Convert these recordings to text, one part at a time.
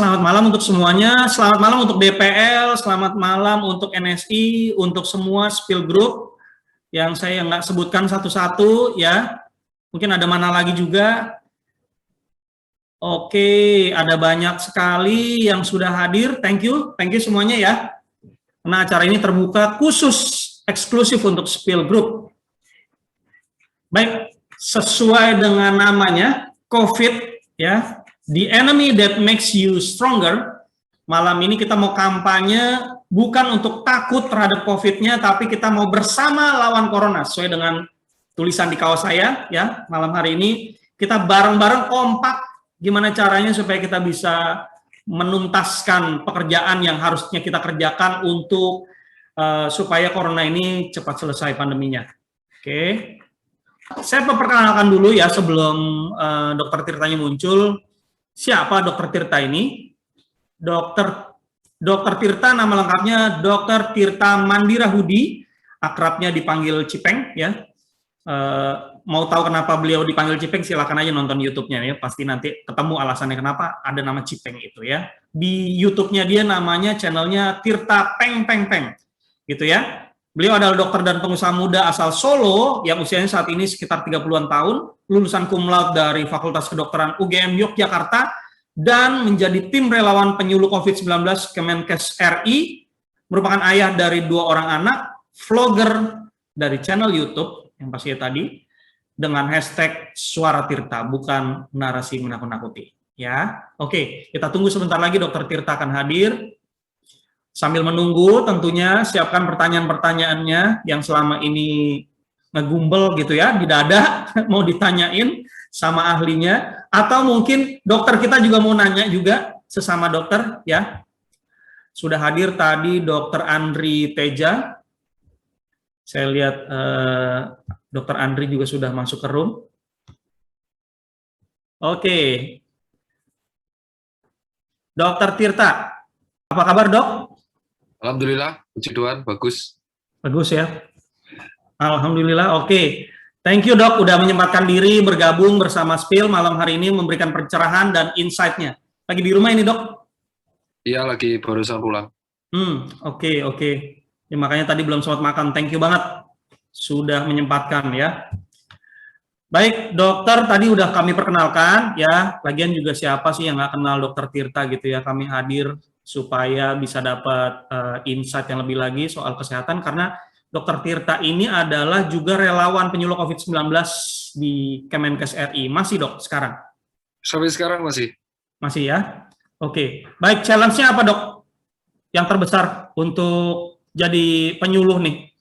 selamat malam untuk semuanya. Selamat malam untuk DPL, selamat malam untuk NSI, untuk semua Spill Group yang saya nggak sebutkan satu-satu ya. Mungkin ada mana lagi juga. Oke, ada banyak sekali yang sudah hadir. Thank you semuanya ya. Karena acara ini terbuka khusus eksklusif untuk Spill Group. Baik, sesuai dengan namanya COVID ya. The enemy that makes you stronger. Malam ini kita mau kampanye bukan untuk takut terhadap COVID-nya, tapi kita mau bersama lawan Corona. Sesuai dengan tulisan di kaos saya, ya, malam hari ini kita bareng-bareng kompak. Gimana caranya supaya kita bisa menuntaskan pekerjaan yang harusnya kita kerjakan untuk supaya Corona ini cepat selesai pandeminya. Oke. Saya perkenalkan dulu ya sebelum Dr. Tirtanya muncul. Siapa Dr. Tirta ini? Dr. Tirta nama lengkapnya Dr. Tirta Mandira Hudi, akrabnya dipanggil Cipeng ya. Mau tahu kenapa beliau dipanggil Cipeng, silakan aja nonton YouTube-nya ya, pasti nanti ketemu alasannya kenapa ada nama Cipeng itu ya. Di YouTube-nya dia namanya channelnya Tirta Peng Peng Peng gitu ya. Beliau adalah dokter dan pengusaha muda asal Solo yang usianya saat ini sekitar 30-an tahun, lulusan cum laude dari Fakultas Kedokteran UGM Yogyakarta, dan menjadi tim relawan penyuluh COVID-19 Kemenkes RI, merupakan ayah dari 2 orang anak, vlogger dari channel YouTube, yang pastinya tadi, dengan hashtag Suara Tirta, bukan narasi menakut-nakuti. Ya, oke, kita tunggu sebentar lagi Dr. Tirta akan hadir. Sambil menunggu tentunya siapkan pertanyaan-pertanyaannya yang selama ini ngegumbel gitu ya di dada mau ditanyain sama ahlinya, atau mungkin dokter kita juga mau nanya juga sesama dokter ya. Sudah hadir tadi Dr. Andri Teja. Saya lihat Dr. Andri juga sudah masuk ke room. Oke. Dr. Tirta, apa kabar dok? Alhamdulillah, puji Tuhan, bagus. Bagus ya. Alhamdulillah, oke. Thank you dok, udah menyempatkan diri bergabung bersama Spill malam hari ini memberikan pencerahan dan insight-nya. Lagi di rumah ini dok? Iya, lagi barusan pulang. Oke. Ya, makanya tadi belum sempat makan, thank you banget sudah menyempatkan ya. Baik, dokter tadi udah kami perkenalkan ya, lagian juga siapa sih yang nggak kenal dokter Tirta gitu ya, kami hadir supaya bisa dapat insight yang lebih lagi soal kesehatan, karena Dr. Tirta ini adalah juga relawan penyuluh COVID-19 di Kemenkes RI. Masih dok sekarang? Sampai sekarang masih. Masih ya? Oke. Baik, challenge-nya apa dok? Yang terbesar untuk jadi penyuluh nih?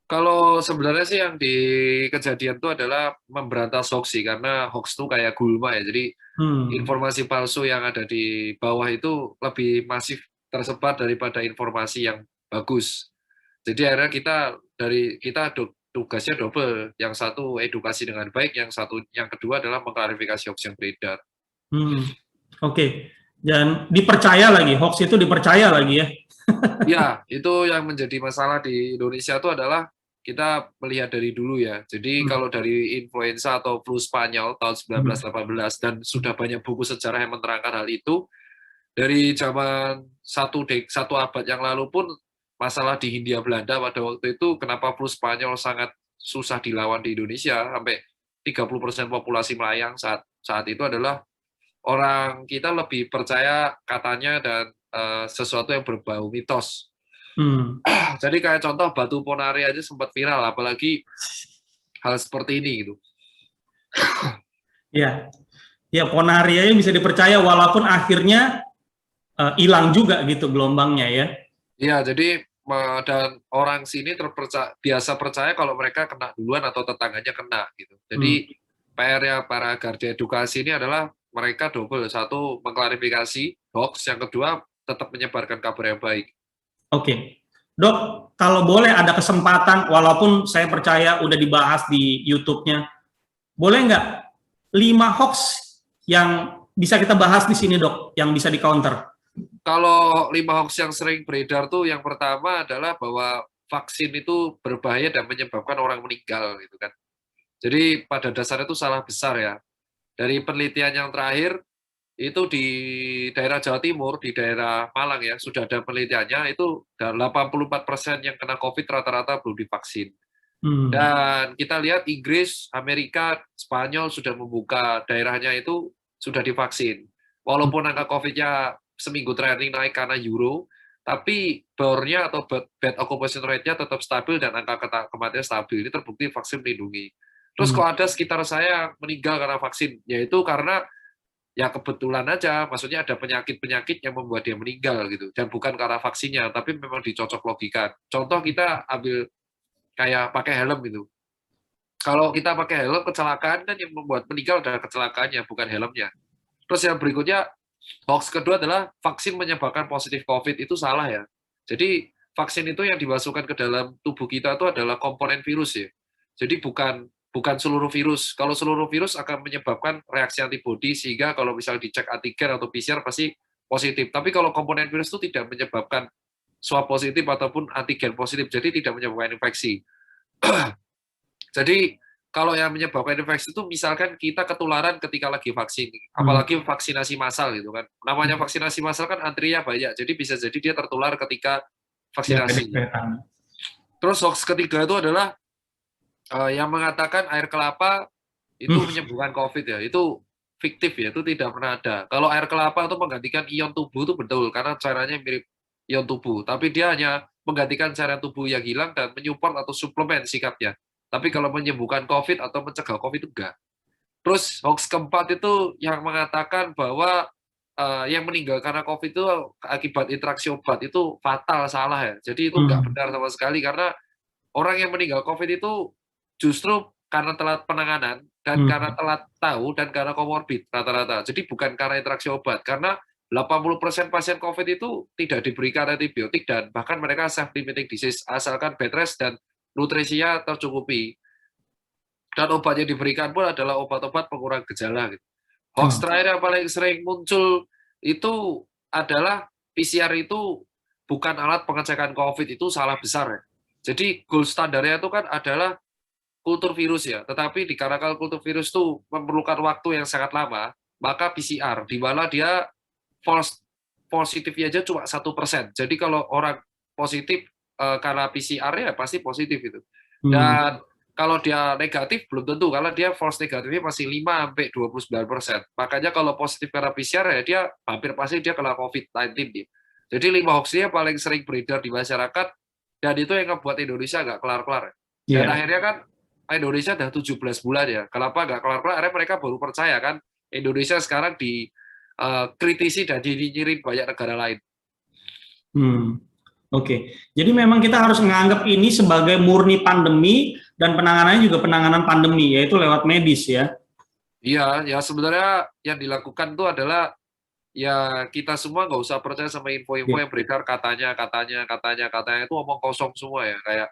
Kalau sebenarnya sih yang di kejadian itu adalah memberantas hoax sih, karena hoax itu kayak gulma ya, jadi informasi palsu yang ada di bawah itu lebih masif tersebar daripada informasi yang bagus. Jadi akhirnya kita tugasnya double, yang satu edukasi dengan baik, yang kedua adalah mengklarifikasi hoax yang beredar. Oke. Dan dipercaya lagi, hoax itu dipercaya lagi ya? Ya, itu yang menjadi masalah di Indonesia itu adalah kita melihat dari dulu ya. Jadi kalau dari influenza atau flu Spanyol tahun 1918 dan sudah banyak buku sejarah yang menerangkan hal itu, dari zaman satu abad yang lalu pun masalah di Hindia Belanda pada waktu itu, kenapa flu Spanyol sangat susah dilawan di Indonesia, sampai 30% populasi melayang saat itu adalah orang kita lebih percaya katanya dan sesuatu yang berbau mitos. Jadi kayak contoh batu ponari aja sempat viral, apalagi hal seperti ini gitu. Ya ponari aja bisa dipercaya walaupun akhirnya hilang juga gitu gelombangnya ya. Iya, jadi dan orang sini biasa percaya kalau mereka kena duluan atau tetangganya kena gitu. Jadi PR-nya para garda edukasi ini adalah mereka double, satu mengklarifikasi hoax, yang kedua tetap menyebarkan kabar yang baik. Oke. Dok, kalau boleh ada kesempatan, walaupun saya percaya udah dibahas di YouTube-nya, boleh nggak 5 hoax yang bisa kita bahas di sini dok, yang bisa di-counter? Kalau 5 hoax yang sering beredar tuh, yang pertama adalah bahwa vaksin itu berbahaya dan menyebabkan orang meninggal gitu kan. Jadi pada dasarnya itu salah besar ya. Dari penelitian yang terakhir, itu di daerah Jawa Timur, di daerah Malang ya, sudah ada penelitiannya, itu 84% yang kena COVID rata-rata belum divaksin. Dan kita lihat Inggris, Amerika, Spanyol sudah membuka daerahnya itu sudah divaksin. Walaupun angka COVID-nya seminggu terakhir naik karena euro, tapi bornya atau bed occupation rate-nya tetap stabil dan angka kematian stabil. Ini terbukti vaksin melindungi. Terus kalau ada sekitar saya meninggal karena vaksin, yaitu karena ya kebetulan aja, maksudnya ada penyakit-penyakit yang membuat dia meninggal gitu, dan bukan karena vaksinnya, tapi memang dicocok logika. Contoh kita ambil kayak pakai helm gitu. Kalau kita pakai helm, kecelakaan kan yang membuat meninggal adalah kecelakaannya, bukan helmnya. Terus yang berikutnya, hoax kedua adalah vaksin menyebabkan positif COVID, itu salah ya. Jadi vaksin itu yang dimasukkan ke dalam tubuh kita itu adalah komponen virus ya. Jadi bukan seluruh virus. Kalau seluruh virus akan menyebabkan reaksi antibodi, sehingga kalau misalnya dicek antigen atau PCR pasti positif. Tapi kalau komponen virus itu tidak menyebabkan swab positif ataupun antigen positif, jadi tidak menyebabkan infeksi. Jadi kalau yang menyebabkan infeksi itu misalkan kita ketularan ketika lagi vaksin, apalagi vaksinasi massal gitu kan. Namanya vaksinasi massal kan antrinya banyak, jadi bisa jadi dia tertular ketika vaksinasi. Terus hoax ketiga itu adalah yang mengatakan air kelapa itu menyembuhkan COVID ya, itu fiktif ya, itu tidak pernah ada. Kalau air kelapa itu menggantikan ion tubuh itu betul, karena cairannya mirip ion tubuh, tapi dia hanya menggantikan cairan tubuh yang hilang dan menyupport atau suplemen sikapnya. Tapi kalau menyembuhkan COVID atau mencegah COVID itu enggak. Terus hoax keempat itu yang mengatakan bahwa yang meninggal karena COVID itu akibat interaksi obat itu fatal, salah ya. Jadi itu enggak benar sama sekali, karena orang yang meninggal COVID itu justru karena telat penanganan dan karena telat tahu dan karena komorbid rata-rata. Jadi bukan karena interaksi obat, karena 80% pasien COVID itu tidak diberikan antibiotik dan bahkan mereka self-limiting disease asalkan bed rest dan nutrisinya tercukupi. Dan obat yang diberikan pun adalah obat-obat pengurang gejala. Gitu. Hoax terakhir yang paling sering muncul itu adalah PCR itu bukan alat pengecekan COVID, itu salah besar ya. Jadi gold standarnya itu kan adalah kultur virus ya, tetapi dikarenakan kultur virus itu memerlukan waktu yang sangat lama, maka PCR, di mana dia false positifnya aja cuma 1%. Jadi kalau orang positif karena PCR ya pasti positif itu. Dan kalau dia negatif belum tentu, karena dia false negatifnya masih 5-29%. Makanya kalau positif karena PCR ya dia hampir pasti dia kena COVID-19. Jadi 5 hoax-nya paling sering beredar di masyarakat, dan itu yang membuat Indonesia nggak kelar-kelar. Dan akhirnya kan Indonesia udah 17 bulan ya. Kenapa nggak kelar-kelar? Akhirnya mereka baru percaya kan Indonesia sekarang dikritisi dan dinyinyirin banyak negara lain. Oke. Jadi memang kita harus menganggap ini sebagai murni pandemi, dan penanganannya juga penanganan pandemi, yaitu lewat medis ya. Iya, ya sebenarnya yang dilakukan itu adalah ya kita semua nggak usah percaya sama info-info yang beredar katanya itu omong kosong semua ya, kayak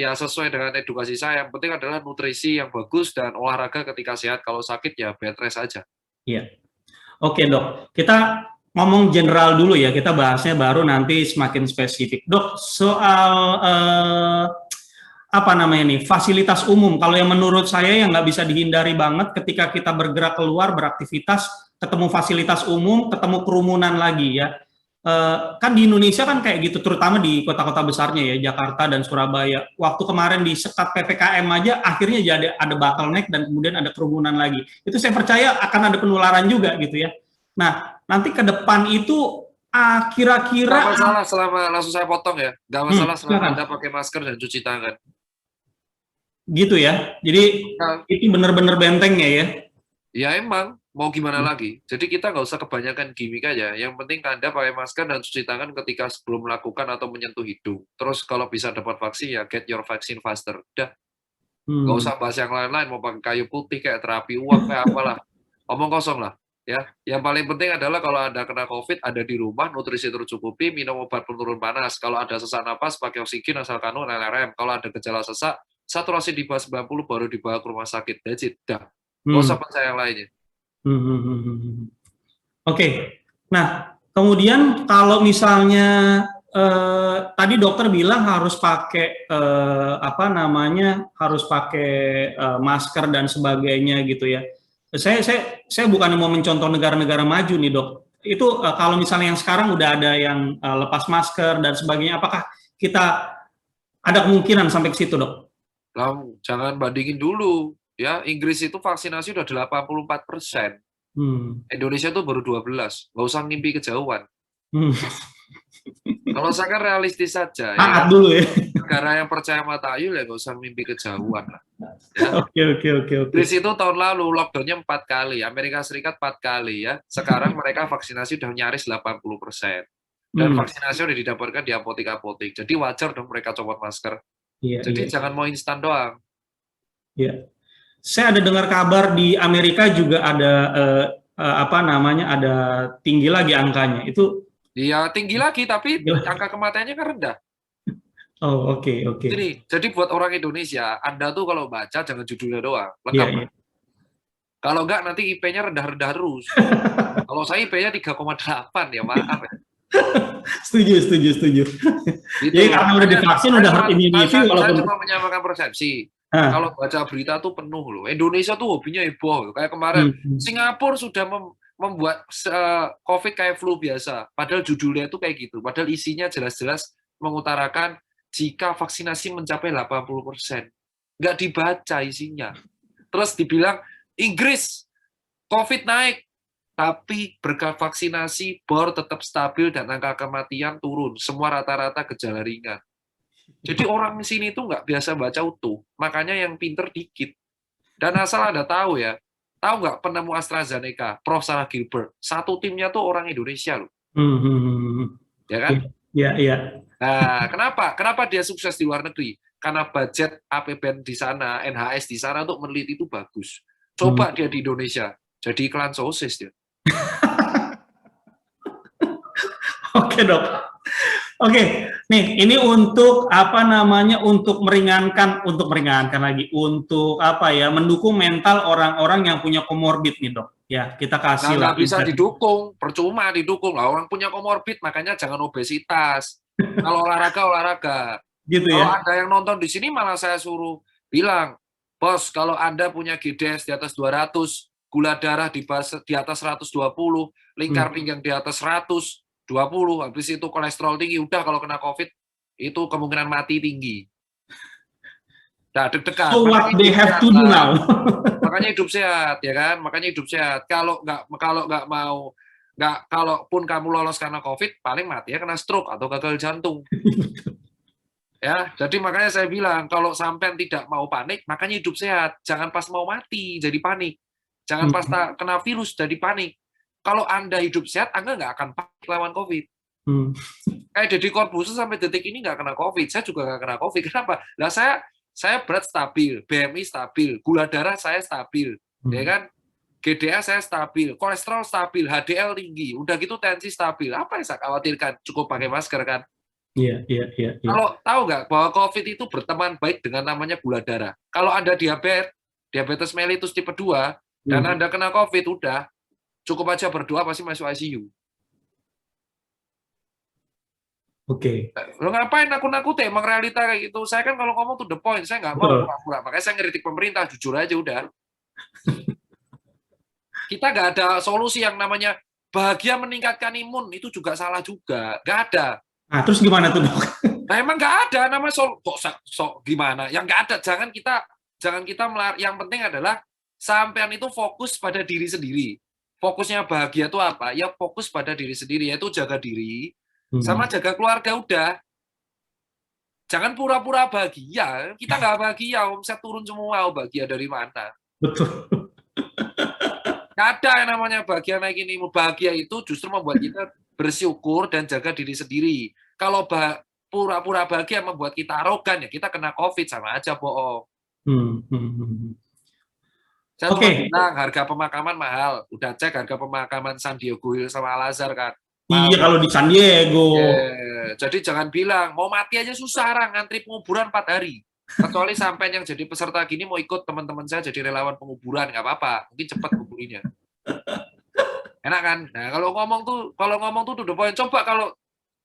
ya sesuai dengan edukasi saya. Yang penting adalah nutrisi yang bagus dan olahraga ketika sehat. Kalau sakit ya bed rest aja. Iya. Oke dok, kita ngomong general dulu ya, kita bahasnya baru nanti semakin spesifik. Dok, soal apa namanya nih, fasilitas umum. Kalau yang menurut saya yang nggak bisa dihindari banget ketika kita bergerak keluar beraktivitas, ketemu fasilitas umum, ketemu kerumunan lagi ya. Kan di Indonesia kan kayak gitu, terutama di kota-kota besarnya ya, Jakarta dan Surabaya. Waktu kemarin disekat PPKM aja, akhirnya jadi ada bottleneck dan kemudian ada kerumunan lagi. Itu saya percaya akan ada penularan juga gitu ya. Nah, nanti ke depan itu kira-kira... Nggak masalah selama, langsung saya potong ya, nggak masalah selama Anda pakai masker dan cuci tangan. Gitu ya, jadi itu benar-benar bentengnya ya? Ya emang, mau gimana lagi. Jadi kita nggak usah kebanyakan gimmick aja. Yang penting Anda pakai masker dan cuci tangan ketika sebelum melakukan atau menyentuh hidung. Terus kalau bisa dapat vaksin ya get your vaccine faster. Udah, nggak usah bahas yang lain-lain. Mau pakai kayu putih kayak terapi uap kayak apalah. Omong kosong lah. Ya, yang paling penting adalah kalau Anda kena COVID, ada di rumah, nutrisi tercukupi, minum obat penurun panas. Kalau ada sesak napas, pakai oksigen asal kanun LRM. Kalau ada gejala sesak, saturasi di bawah 90 baru dibawa ke rumah sakit. That's it. Dah. Nggak usah percaya yang lainnya. Oke. Nah, kemudian kalau misalnya tadi dokter bilang harus pakai harus pakai masker dan sebagainya gitu ya. Saya bukan mau mencontoh negara-negara maju nih dok. Itu kalau misalnya yang sekarang udah ada yang lepas masker dan sebagainya, apakah kita ada kemungkinan sampai ke situ dok? Jangan bandingin dulu. Ya, Inggris itu vaksinasi udah 84%. Indonesia tuh baru 12. Nggak usah ngimpi kejauhan. Kalau saya kan realistis saja. Ya kan? Dulu ya. Negara yang percaya sama tayyul ya nggak usah mimpi kejauhan lah. Ya. Oke. Inggris itu tahun lalu lockdown-nya 4 kali, Amerika Serikat 4 kali ya. Sekarang mereka vaksinasi udah nyaris 80%. Dan vaksinasi udah didapatkan di apotek-apotek. Jadi wajar dong mereka copot masker. Jadi jangan mau instan doang. Iya. Saya ada dengar kabar di Amerika juga ada ada tinggi lagi angkanya. Itu ya tinggi lagi, tapi angka kematiannya kan rendah. Oh, oke. Jadi buat orang Indonesia, Anda tuh kalau baca jangan judulnya doang, lengkap. Iya. Kalau enggak nanti IP-nya rendah-rendah terus. Kalau saya IP-nya 3,8 ya maaf ya. Setuju. Gitu. Jadi karena udah divaksin udah herd immunity walaupun saya cuma menyamakan persepsi. Kalau baca berita tuh penuh loh. Indonesia tuh hobinya heboh. Kayak kemarin Singapura sudah membuat COVID kayak flu biasa. Padahal judulnya itu kayak gitu. Padahal isinya jelas-jelas mengutarakan jika vaksinasi mencapai 80%. Nggak dibaca isinya. Terus dibilang Inggris COVID naik. Tapi berkat vaksinasi, BOR tetap stabil dan angka kematian turun. Semua rata-rata gejala ringan. Jadi orang di sini tuh nggak biasa baca utuh. Makanya yang pinter dikit. Dan asal Anda tahu ya, tahu nggak penemu AstraZeneca, Prof. Sarah Gilbert, satu timnya tuh orang Indonesia loh. Ya kan? Iya. Nah, kenapa dia sukses di luar negeri? Karena budget APBN di sana, NHS di sana untuk meneliti itu bagus. Coba dia di Indonesia, jadi iklan sosis dia. Oke dok. Oke, nih ini untuk untuk meringankan lagi, untuk mendukung mental orang-orang yang punya komorbid nih dok. Ya, kita kasih lah. Nggak bisa didukung, percuma didukung lah. Orang punya komorbid, makanya jangan obesitas. Kalau olahraga. Gitu kalau ya. Anda yang nonton di sini malah saya suruh bilang, bos, kalau Anda punya GDS di atas 200, gula darah di atas 120, lingkar pinggang di atas 120, habis itu kolesterol tinggi, udah kalau kena COVID, itu kemungkinan mati tinggi. Nah, deg-degan. So what they have to do now? Makanya hidup sehat, ya kan? Makanya hidup sehat. Kalaupun kamu lolos karena COVID, paling mati ya kena stroke atau gagal jantung. Ya, jadi makanya saya bilang kalau sampean tidak mau panik, makanya hidup sehat. Jangan pas mau mati jadi panik. Jangan pas kena virus jadi panik. Kalau Anda hidup sehat, Anda nggak akan panik lawan COVID. Kayak Deddy Corbuzier sampai detik ini nggak kena COVID. Saya juga nggak kena COVID. Kenapa? Lah saya berat stabil, BMI stabil, gula darah saya stabil, ya kan? GDA saya stabil, kolesterol stabil, HDL tinggi, udah gitu tensi stabil. Apa yang saya khawatirkan? Cukup pakai masker kan? Iya. Kalau tahu nggak bahwa COVID itu berteman baik dengan namanya gula darah. Kalau Anda diabetes mellitus tipe 2, dan Anda kena COVID, udah cukup aja berdoa pasti masuk ICU. Oke. Lo ngapain nakut-nakut emang realita kayak gitu. Saya kan kalau ngomong to the point, saya nggak mau pura-pura. Makanya saya ngeritik pemerintah, jujur aja udah. Kita nggak ada solusi yang namanya bahagia meningkatkan imun, itu juga salah juga. Nggak ada. Nah, terus gimana tuh dok? Nah, emang nggak ada nama gimana? Yang nggak ada, jangan kita yang penting adalah sampean itu fokus pada diri sendiri. Fokusnya bahagia itu apa? Ya fokus pada diri sendiri, yaitu jaga diri, sama jaga keluarga udah. Jangan pura-pura bahagia. Kita nggak bahagia, omset turun semua, bahagia dari mana? Betul. Nggak ada yang namanya bahagia naik ini. Bahagia itu justru membuat kita bersyukur dan jaga diri sendiri. Kalau pura-pura bahagia membuat kita arogan, ya kita kena COVID, sama aja bohong. Saya cuma bilang harga pemakaman mahal. Udah cek harga pemakaman San Diego Hills sama Al-Azhar kan. Iya, kalau di San Diego. Jadi jangan bilang mau mati aja susah, ngantri penguburan 4 hari. Kecuali sampai yang jadi peserta gini mau ikut teman-teman saya jadi relawan penguburan, nggak apa-apa. Mungkin cepat kuburinya. Enak kan? Nah, kalau ngomong tuh to the point. Coba kalau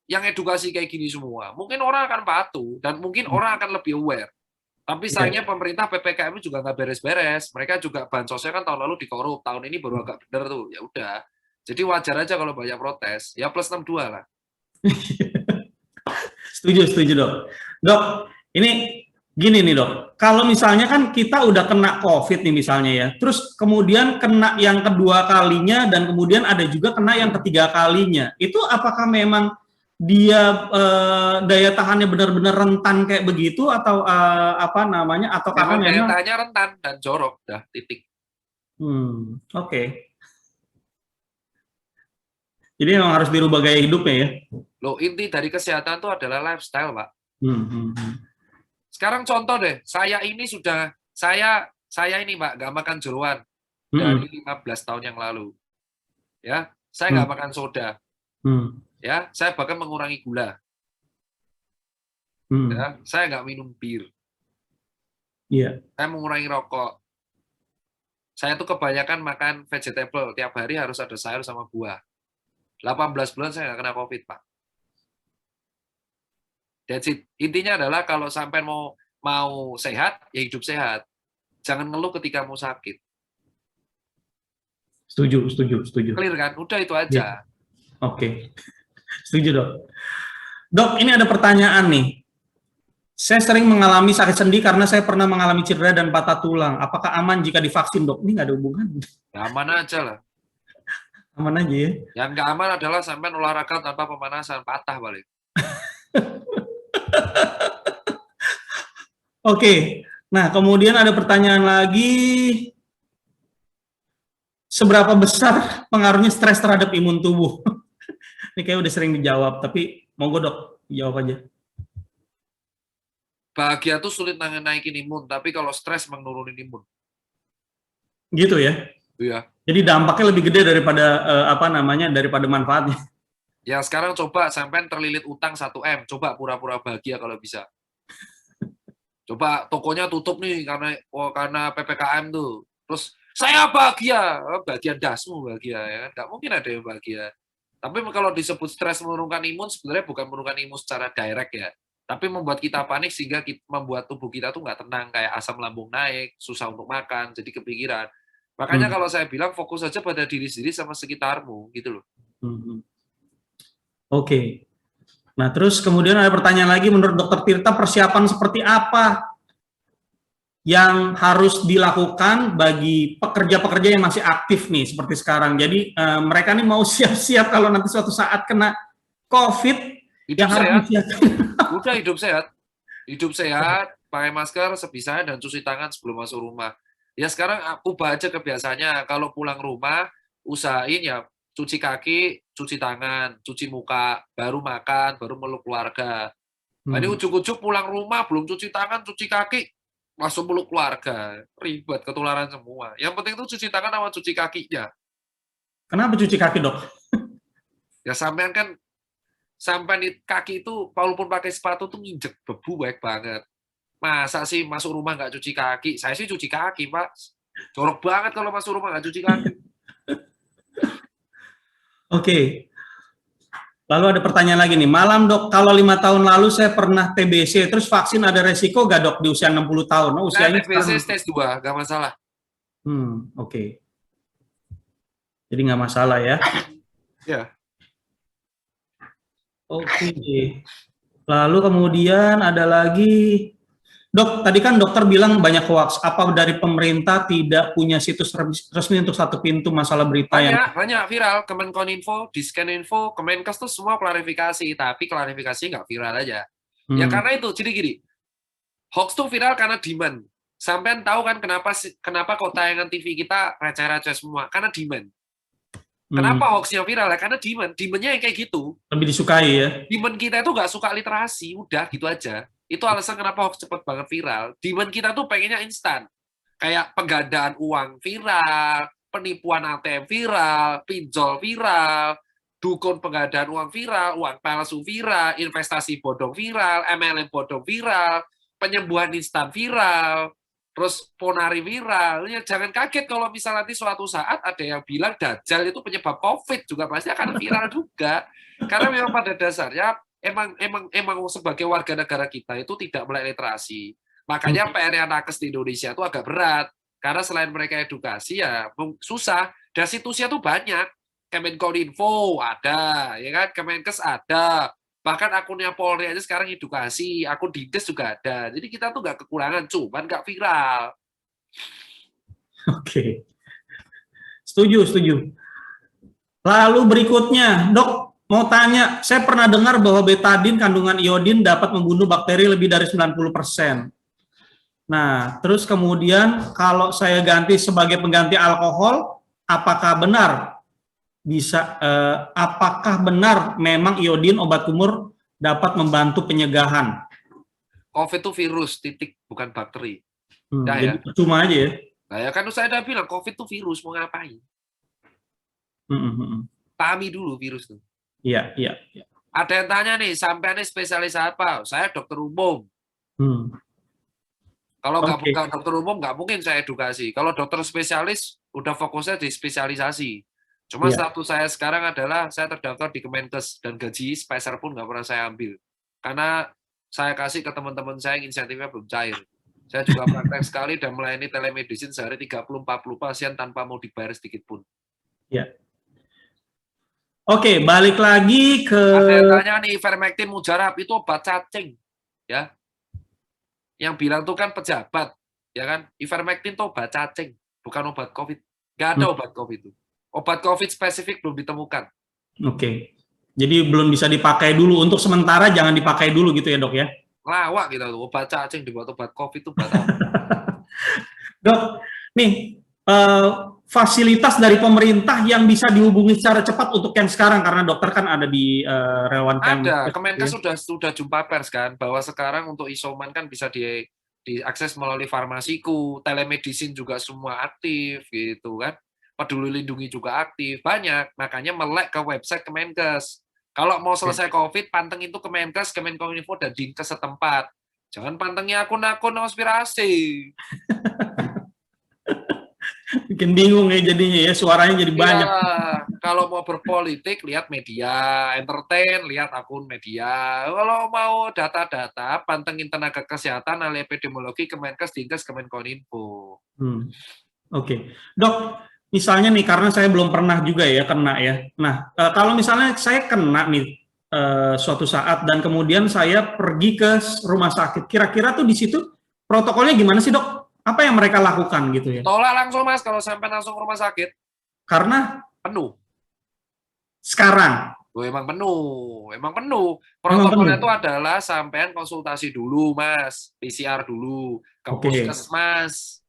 yang edukasi kayak gini semua, mungkin orang akan patuh dan mungkin orang akan lebih aware. Tapi Iya. sayangnya pemerintah PPKM juga nggak beres-beres. Mereka juga bansosnya kan tahun lalu dikorup, tahun ini baru agak bener tuh. Ya udah. Jadi wajar aja kalau banyak protes. Ya plus 62 lah. Setuju, Dok. Dok, ini gini nih, Dok. Kalau misalnya kan kita udah kena COVID nih misalnya ya, terus kemudian kena yang kedua kalinya dan kemudian ada juga kena yang ketiga kalinya. Itu apakah memang dia daya tahannya benar-benar rentan kayak begitu atau apa namanya? Ataukah Memang daya memang tahannya rentan dan jorok. Dah, titik. oke. Jadi memang harus dirubah gaya hidupnya ya. Loh, inti dari kesehatan itu adalah lifestyle, Pak. Hmm, hmm, hmm. Sekarang contoh deh, saya ini Pak, nggak makan jeroan dari Hmm, 15 tahun yang lalu. Ya, saya hmm, nggak makan soda. hmm, Ya, saya bahkan mengurangi gula. hmm. Ya, saya nggak minum bir. Iya. Saya mengurangi rokok. Saya tuh kebanyakan makan vegetable. Tiap hari harus ada sayur sama buah. 18 bulan saya nggak kena COVID, Pak. That's it. Intinya adalah kalau sampai mau sehat, ya hidup sehat. Jangan ngeluh ketika mau sakit. Setuju. Clear kan? Udah itu Iya. aja. Oke. Setuju, Dok. Dok, ini ada pertanyaan nih. Saya sering mengalami sakit sendi karena saya pernah mengalami cedera dan patah tulang. Apakah aman jika divaksin, Dok? Ini nggak ada hubungan. Ya, aman aja lah. Aman aja ya. Yang nggak aman adalah sampai olahraga tanpa pemanasan, patah balik. Oke. Nah, kemudian ada pertanyaan lagi. Seberapa besar pengaruhnya stres terhadap imun tubuh? Ini kayak udah sering dijawab, tapi monggo Dok, jawab aja. Bahagia tuh sulit naikin imun, tapi kalau stres menurunin imun. Gitu ya. Iya. Jadi dampaknya lebih gede daripada daripada manfaatnya. Ya sekarang coba sampai terlilit utang 1 M, coba pura-pura bahagia kalau bisa. Coba tokonya tutup nih karena PPKM tuh. Terus saya bahagia, bagian dasmu bahagia ya. Nggak mungkin ada yang bahagia. Tapi kalau disebut stres menurunkan imun, sebenarnya bukan menurunkan imun secara direct ya. Tapi membuat kita panik sehingga membuat tubuh kita tuh nggak tenang, kayak asam lambung naik, susah untuk makan, jadi kepikiran. Makanya kalau saya bilang fokus saja pada diri sendiri sama sekitarmu, gitu loh. Oke. Nah, terus kemudian ada pertanyaan lagi, menurut Dokter Tirta persiapan seperti apa yang harus dilakukan bagi pekerja-pekerja yang masih aktif nih seperti sekarang. Jadi mereka nih mau siap-siap kalau nanti suatu saat kena COVID Hidup yang harus sehat. disiapkan. Udah hidup sehat. Hidup sehat, pakai masker sebisanya dan cuci tangan sebelum masuk rumah. Ya sekarang ubah aja kebiasaannya. Kalau pulang rumah, usahain ya cuci kaki, cuci tangan, cuci muka, baru makan, baru meluk keluarga. Nah, ini ujuk-ujuk pulang rumah, belum cuci tangan, cuci kaki, langsung meluk keluarga. Ribet, ketularan semua. Yang penting itu cuci tangan sama cuci kakinya. Kenapa cuci kaki, Dok? Ya sampean kan, sampai di kaki itu, walaupun pakai sepatu tuh nginjek bebu baik banget. Masa sih masuk rumah nggak cuci kaki? Saya sih cuci kaki, Pak. Jorok banget kalau masuk rumah nggak cuci kaki. Oke. Lalu ada pertanyaan lagi nih. Malam, Dok, kalau 5 tahun lalu saya pernah TBC, terus vaksin ada resiko nggak, Dok, di usia 60 tahun? Oh, Saya usianya TBC sekarang. stage 2, nggak masalah. Oke. Jadi nggak masalah ya. Ya. Oke. Lalu kemudian ada lagi, Dok, tadi kan dokter bilang banyak hoax. Apa dari pemerintah tidak punya situs resmi untuk satu pintu masalah berita yang... Banyak viral. Kemenkominfo, Diskeninfo, Kemenkes tuh semua klarifikasi, tapi klarifikasi nggak viral aja. Ya karena itu, jadi gini, hoax tuh viral karena demand. Sampean tahu kan kenapa kok tayangan TV kita receh-receh semua? Karena demand. Kenapa hoaxnya viral ya? Karena demand-nya yang kayak gitu. Lebih disukai ya. Demand kita itu nggak suka literasi, udah gitu aja. Itu alasan kenapa hoax cepet banget viral. Demand kita tuh pengennya instan. Kayak penggandaan uang viral, penipuan ATM viral, pinjol viral, dukun penggandaan uang viral, uang palsu viral, investasi bodong viral, MLM bodong viral, penyembuhan instan viral, terus ponari viral. Ya, jangan kaget kalau misalnya nanti suatu saat ada yang bilang Dajjal itu penyebab COVID juga pasti akan viral juga. Karena memang pada dasarnya emang sebagai warga negara kita itu tidak melek literasi. Makanya PR-nya nakes di Indonesia itu agak berat. Karena selain mereka edukasi ya susah. Dan situsnya tuh banyak. Kemenkominfo ada, ya kan? Kemenkes ada. Bahkan akunnya Polri aja sekarang edukasi. Akun Dinkes juga ada. Jadi kita tuh nggak kekurangan, cuman nggak viral. Oke. Setuju, setuju. Lalu berikutnya, Dok, mau tanya, saya pernah dengar bahwa betadin kandungan iodin dapat membunuh bakteri lebih dari 90%. Nah, terus kemudian kalau saya ganti sebagai pengganti alkohol, apakah benar apakah benar memang iodin obat kumur dapat membantu penyegahan? COVID itu virus, titik, bukan bakteri. Nah, Jadi ya. percuma aja ya. Nah, ya kan saya udah bilang COVID itu virus, mau ngapain? Pahami dulu virus itu. Iya, iya. Ada yang tanya nih, sampai nih spesialis apa? Saya dokter umum. Kalau nggak dokter umum, nggak mungkin saya edukasi. Kalau dokter spesialis, udah fokusnya di spesialisasi. Cuma status saya sekarang adalah saya terdaftar di Kemenkes, dan gaji speser pun nggak pernah saya ambil. Karena saya kasih ke teman-teman saya yang insentifnya belum cair. Saya juga praktek sekali dan melayani telemedicine sehari 30-40 pasien tanpa mau dibayar sedikit pun. Ya. Oke, balik lagi ke... Ada yang tanya nih, ivermectin mujarab itu obat cacing. Ya. Yang bilang tuh kan pejabat. Ya kan? Ivermectin itu obat cacing, bukan obat COVID. Nggak ada obat COVID itu. Obat COVID spesifik belum ditemukan. Oke. Jadi belum bisa dipakai dulu. Untuk sementara jangan dipakai dulu gitu ya, Dok ya? Lawak gitu, obat cacing dibuat obat COVID itu obat apa? Dok, nih, fasilitas dari pemerintah yang bisa dihubungi secara cepat untuk yang sekarang, karena dokter kan ada di relawan Ada, Kemenkes sudah jumpa pers kan, bahwa sekarang untuk isoman kan bisa diakses melalui farmasiku, telemedicine juga semua aktif gitu kan. Peduli Lindungi juga aktif, banyak. Makanya melek ke website Kemenkes. Kalau mau selesai COVID, panteng itu Kemenkes, Kemenkominfo, dan Dinkes setempat. Jangan pantengi akun-akun konspirasi. Bikin bingung ya jadinya ya, suaranya jadi banyak. Kalau mau berpolitik, lihat media, entertain, lihat akun media. Kalau mau data-data, pantengin tenaga kesehatan, ahli epidemiologi, Kemenkes, Dinkes, Kemenkominfo. Oke. Dok, misalnya nih, karena saya belum pernah juga ya kena ya. Nah, kalau misalnya saya kena nih suatu saat dan kemudian saya pergi ke rumah sakit, kira-kira tuh di situ protokolnya gimana sih, Dok? Apa yang mereka lakukan gitu ya? Tolak langsung, Mas, kalau sampai langsung ke rumah sakit. Karena? Penuh. Sekarang? Emang penuh. Protokolnya itu adalah sampean konsultasi dulu, Mas. PCR dulu, ke puskesmas.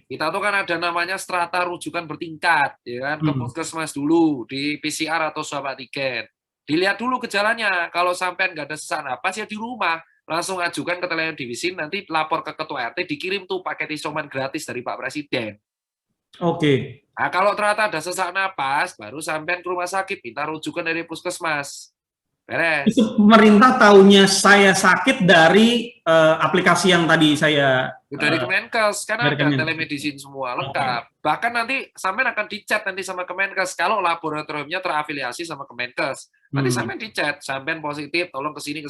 Kita tuh kan ada namanya strata rujukan bertingkat, ya kan? Ke puskesmas dulu, di PCR atau swab antigen. Dilihat dulu gejalanya. Kalau sampean nggak ada sesak napas, ya di rumah. Langsung ajukan ke telemedicine, nanti lapor ke ketua RT, dikirim tuh paket isoman gratis dari Pak Presiden. Nah, kalau ternyata ada sesak napas, baru sampean ke rumah sakit, minta rujukan dari puskesmas. Beres. Itu pemerintah taunya saya sakit dari aplikasi yang tadi saya... Dari Kemenkes, kan ada telemedicine semua, lengkap. Bahkan nanti sampean akan dicat nanti sama Kemenkes, kalau laboratoriumnya terafiliasi sama Kemenkes. Nanti sampean dicat, sampean positif, tolong kesini,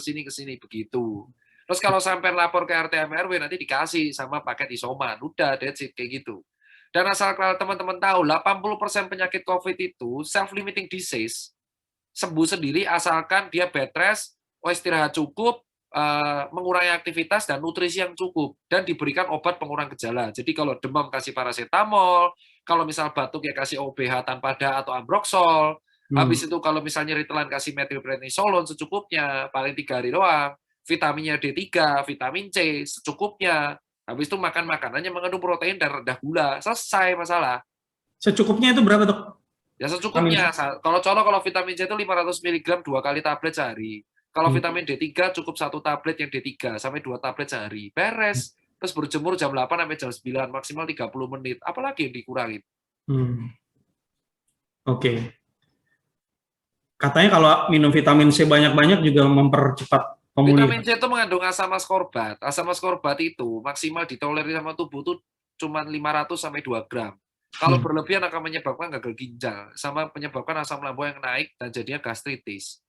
begitu. Terus kalau sampean lapor ke RT RW, nanti dikasih sama paket isoman. Udah, that's it, kayak gitu. Dan asal teman-teman tahu, 80% penyakit COVID itu self-limiting disease, sembuh sendiri asalkan dia bed rest, istirahat cukup, mengurangi aktivitas dan nutrisi yang cukup, dan diberikan obat pengurang gejala. Jadi kalau demam kasih paracetamol, kalau misal batuk ya kasih OBH tanpa da atau ambroxol. Habis itu kalau misalnya nyeri kasih methylprednisolone secukupnya, paling 3 hari doang. Vitaminnya D3, vitamin C secukupnya. Habis itu makan makanannya mengandung protein dan rendah gula. Selesai masalah. Secukupnya itu berapa, Dok? Ya secukupnya. Kalau vitamin C itu 500 mg 2 kali tablet sehari. Kalau vitamin D3 cukup 1 tablet yang D3 sampai 2 tablet sehari. Beres. Terus berjemur jam 8 sampai jam 9, maksimal 30 menit. Apalagi yang dikurangin. Katanya kalau minum vitamin C banyak-banyak juga mempercepat pemulihan. Vitamin C itu mengandung asam askorbat. Asam askorbat itu maksimal ditolerir sama tubuh itu cuma 500 sampai 2 gram. Kalau berlebihan akan menyebabkan gagal ginjal, sama menyebabkan asam lambung yang naik dan jadinya gastritis.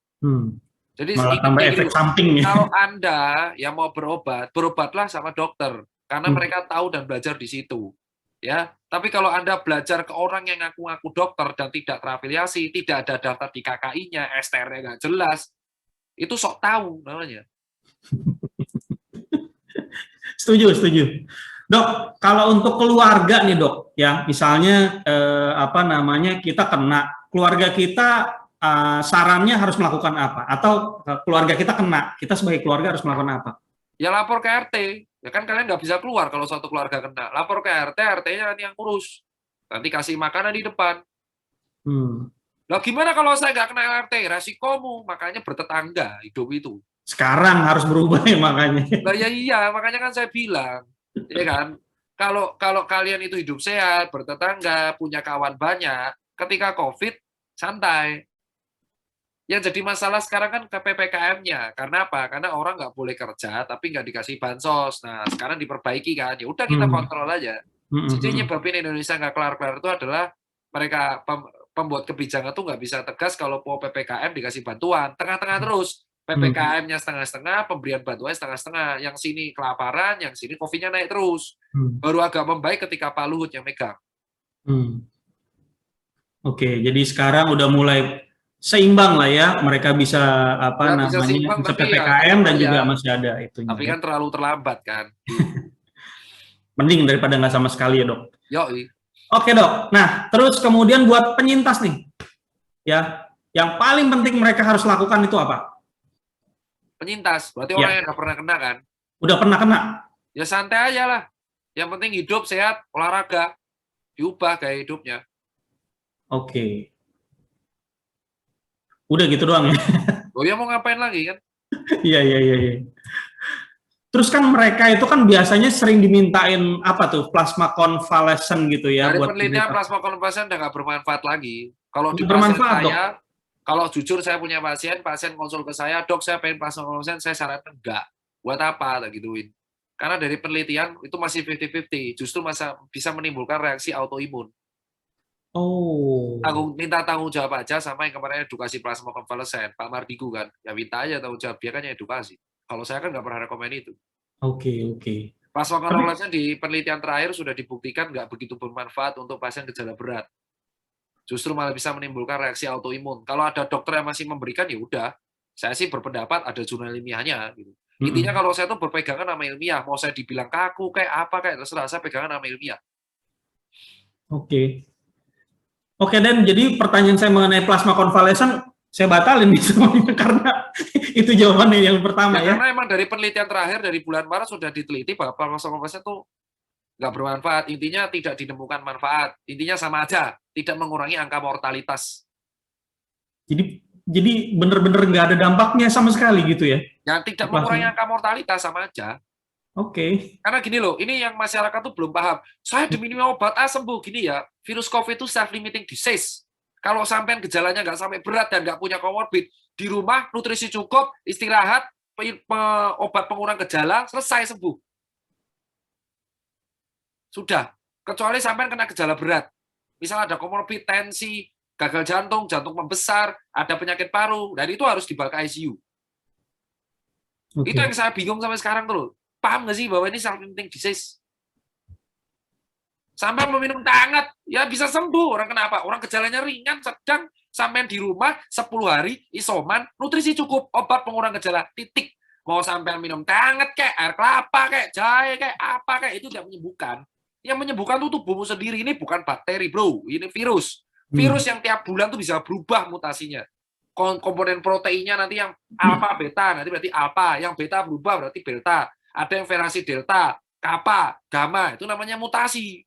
Jadi Malah tambah efek samping ya. kalau Anda yang mau berobat, berobatlah sama dokter karena mereka tahu dan belajar di situ. Ya, tapi kalau Anda belajar ke orang yang ngaku-ngaku dokter dan tidak terafiliasi, tidak ada daftar di KKI-nya, STR-nya nggak jelas, itu sok tahu namanya. Setuju, setuju. Dok, kalau untuk keluarga nih dok, ya misalnya kita kena, keluarga kita sarannya harus melakukan apa? Atau keluarga kita kena, kita sebagai keluarga harus melakukan apa? Ya lapor ke RT. Ya kan kalian nggak bisa keluar kalau suatu keluarga kena. Lapor ke RT, RT-nya nanti yang urus. Nanti kasih makanan di depan. Lah gimana kalau saya nggak kena RT? Resikomu, makanya bertetangga hidup itu. Sekarang harus berubah ya makanya. Nah ya iya, makanya kan saya bilang, ya kan, kalau kalian itu hidup sehat, bertetangga, punya kawan banyak, ketika COVID santai. Yang jadi masalah sekarang kan PPKM-nya. Karena apa? Karena orang nggak boleh kerja, tapi nggak dikasih bansos. Nah, sekarang diperbaiki kan. Ya udah kita kontrol aja. Jadi nyebabin Indonesia nggak kelar-kelar itu adalah mereka pembuat kebijakan tuh nggak bisa tegas kalau mau PPKM dikasih bantuan. Tengah-tengah terus. PPKM-nya setengah-setengah, pemberian bantuan setengah-setengah. Yang sini kelaparan, yang sini COVID-nya naik terus. Baru agak membaik ketika Pak Luhut yang megang. Oke, jadi sekarang udah mulai seimbang lah ya, mereka bisa bisa PPKM dan juga masih ada itu. Tapi kan terlalu terlambat kan. Mending daripada nggak sama sekali ya dok. Yoi. Oke dok, nah terus kemudian buat penyintas nih, ya, yang paling penting mereka harus lakukan itu apa? Penyintas, berarti orang yang nggak pernah kena kan? Udah pernah kena? Ya santai aja lah. Yang penting hidup sehat, olahraga, diubah gaya hidupnya. Oke. Udah gitu doang ya? Oh ya mau ngapain lagi kan? Iya. Terus kan mereka itu kan biasanya sering dimintain apa tuh, plasma konvalesen gitu ya? Dari penelitian plasma konvalesen udah nggak bermanfaat lagi. Kalau di bermanfaat, saya, kalau jujur saya punya pasien konsul ke saya, dok saya pengen plasma konvalesen, saya sarankan enggak. Buat apa? Tak gituin. Karena dari penelitian itu masih 50-50, justru bisa menimbulkan reaksi autoimun. Minta tanggung jawab aja sama yang kemarin edukasi plasma konvalesen, Pak Mardigu kan, ya minta aja tanggung jawab, dia kan yang edukasi. Kalau saya kan nggak pernah rekomen itu. Oke. Plasma konvalesen di penelitian terakhir sudah dibuktikan nggak begitu bermanfaat untuk pasien gejala berat. Justru malah bisa menimbulkan reaksi autoimun. Kalau ada dokter yang masih memberikan, ya udah. Saya sih berpendapat ada jurnal ilmiahnya. Gitu. Intinya kalau saya tuh berpegangan nama ilmiah, mau saya dibilang kaku kayak apa kayak terserah, saya pegangan nama ilmiah. Oke, Dan, jadi pertanyaan saya mengenai plasma konvalesen, saya batalin semuanya karena itu jawabannya yang pertama ya. Karena emang dari penelitian terakhir dari bulan Maret sudah diteliti bahwa plasma konvalesen itu nggak bermanfaat. Intinya tidak ditemukan manfaat. Intinya sama aja, tidak mengurangi angka mortalitas. Jadi benar-benar nggak ada dampaknya sama sekali gitu ya? Yang tidak mengurangi angka mortalitas sama aja. Oke. Karena gini loh, ini yang masyarakat tuh belum paham. Saya demi minum obat sembuh gini ya. Virus COVID itu self-limiting disease. Kalau sampean gejalanya nggak sampai berat dan nggak punya comorbid, di rumah nutrisi cukup, istirahat, obat pengurang gejala, selesai sembuh. Sudah. Kecuali sampean kena gejala berat. Misal ada comorbid, tensi, gagal jantung, jantung membesar, ada penyakit paru, dan itu harus dibawa ke ICU. Itu yang saya bingung sampai sekarang tuh loh. Paham nggak sih bahwa ini self-limiting disease? Sampai meminum hangat, ya bisa sembuh. Orang kenapa? Orang gejalanya ringan, sedang, sampai di rumah 10 hari, isoman, nutrisi cukup, obat pengurang gejala, titik. Mau sampai minum hangat kayak air kelapa, kayak jahe, kayak apa, kayak itu tidak menyembuhkan. Yang menyembuhkan itu tubuhmu sendiri, ini bukan bakteri, bro. Ini virus. Virus yang tiap bulan tuh bisa berubah mutasinya. Komponen proteinnya nanti yang alfa, beta, nanti berarti alfa. Yang beta berubah berarti delta. Ada yang variasi delta, kappa, gamma, itu namanya mutasi.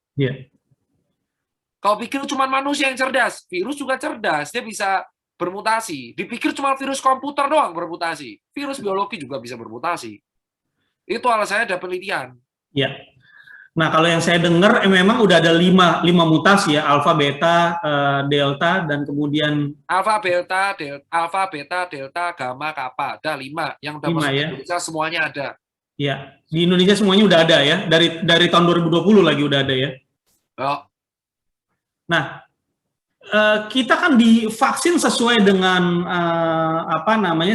Kau pikir cuma manusia yang cerdas, virus juga cerdas, dia bisa bermutasi. Dipikir cuma virus komputer doang bermutasi, virus biologi juga bisa bermutasi. Itu alasannya ada penelitian. Nah, kalau yang saya dengar memang udah ada 5 mutasi ya, alfa, beta, delta, dan kemudian alfa, beta, delta, gamma, kappa, ada 5. Yang udah masuk Indonesia semuanya ada. Ya, di Indonesia semuanya udah ada ya, dari tahun 2020 lagi udah ada ya. Nah, kita kan divaksin sesuai dengan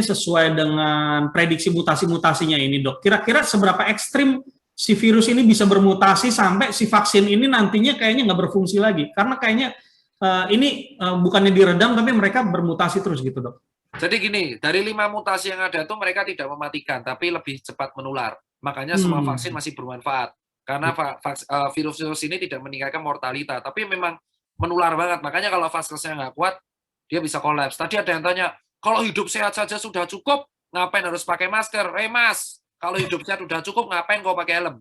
sesuai dengan prediksi mutasi-mutasinya ini, Dok. Kira-kira seberapa ekstrim si virus ini bisa bermutasi sampai si vaksin ini nantinya kayaknya nggak berfungsi lagi? Karena kayaknya ini bukannya diredam tapi mereka bermutasi terus gitu, Dok. Jadi gini, dari 5 mutasi yang ada itu mereka tidak mematikan, tapi lebih cepat menular. Makanya semua vaksin masih bermanfaat. Karena virus-virus ini tidak meningkatkan mortalitas, tapi memang menular banget. Makanya kalau vaskesnya nggak kuat, dia bisa kolaps. Tadi ada yang tanya, kalau hidup sehat saja sudah cukup, ngapain harus pakai masker? Mas, kalau hidup sehat sudah cukup, ngapain kau pakai helm?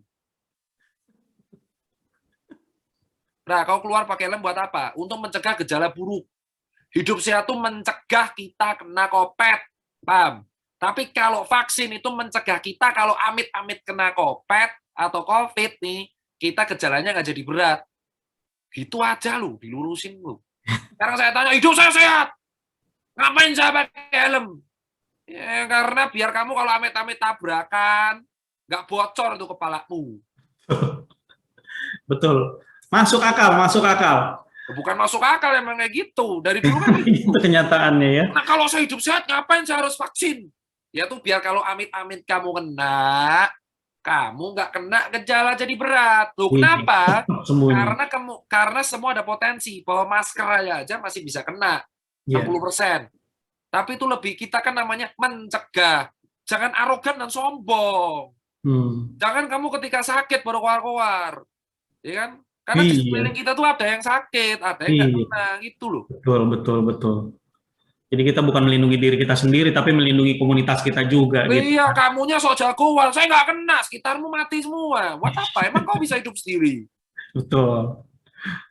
Nah, kau keluar pakai helm buat apa? Untuk mencegah gejala buruk. Hidup sehat itu mencegah kita kena kopet, paham? Tapi kalau vaksin itu mencegah kita kalau amit-amit kena kopet atau COVID nih, kita gejalanya nggak jadi berat. Gitu aja lu, dilurusin lu. Sekarang saya tanya, hidup saya sehat. Ngapain saya pakai helm? Ya, karena biar kamu kalau amit-amit tabrakan, nggak bocor tuh kepalamu. Betul. Masuk akal, masuk akal. Bukan masuk akal, emang kayak gitu. Dari dulu kan itu kenyataannya ya. Nah, kalau saya hidup sehat, ngapain saya harus vaksin? Ya tuh biar kalau amit-amit kamu kena, kamu nggak kena gejala jadi berat. Loh, kenapa? Karena semua ada potensi. Bahwa masker aja masih bisa kena 60%. Tapi itu lebih, kita kan namanya mencegah. Jangan arogan dan sombong. Jangan kamu ketika sakit baru keluar-keluar. Ya kan? Karena di sekeliling kita tuh ada yang sakit, ada yang nggak kena, gitu loh. Betul. Jadi kita bukan melindungi diri kita sendiri, tapi melindungi komunitas kita juga. Iya, kamunya sok jagoan, saya nggak kena, sekitarmu mati semua. Buat apa? Emang kau bisa hidup sendiri? Betul,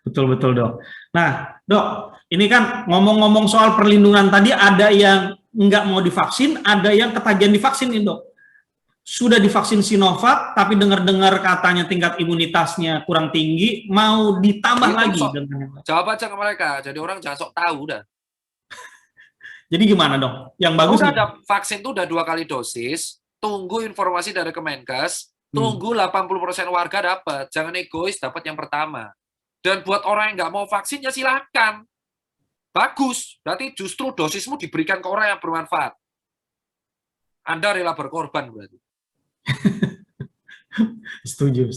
Dok. Nah, Dok, ini kan ngomong-ngomong soal perlindungan tadi, ada yang nggak mau divaksin, ada yang ketagihan divaksin nih, Dok. Sudah divaksin Sinovac, tapi dengar-dengar katanya tingkat imunitasnya kurang tinggi, mau ditambah lagi. Jawab aja ke mereka, jadi orang jangan sok tahu udah. Jadi gimana dong? Yang bagus udah ada vaksin tuh udah 2 kali dosis, tunggu informasi dari Kemenkes, tunggu 80% warga dapat, jangan egois dapat yang pertama. Dan buat orang yang nggak mau vaksin ya silahkan. Bagus, berarti justru dosismu diberikan ke orang yang bermanfaat. Anda rela berkorban berarti. Setuju.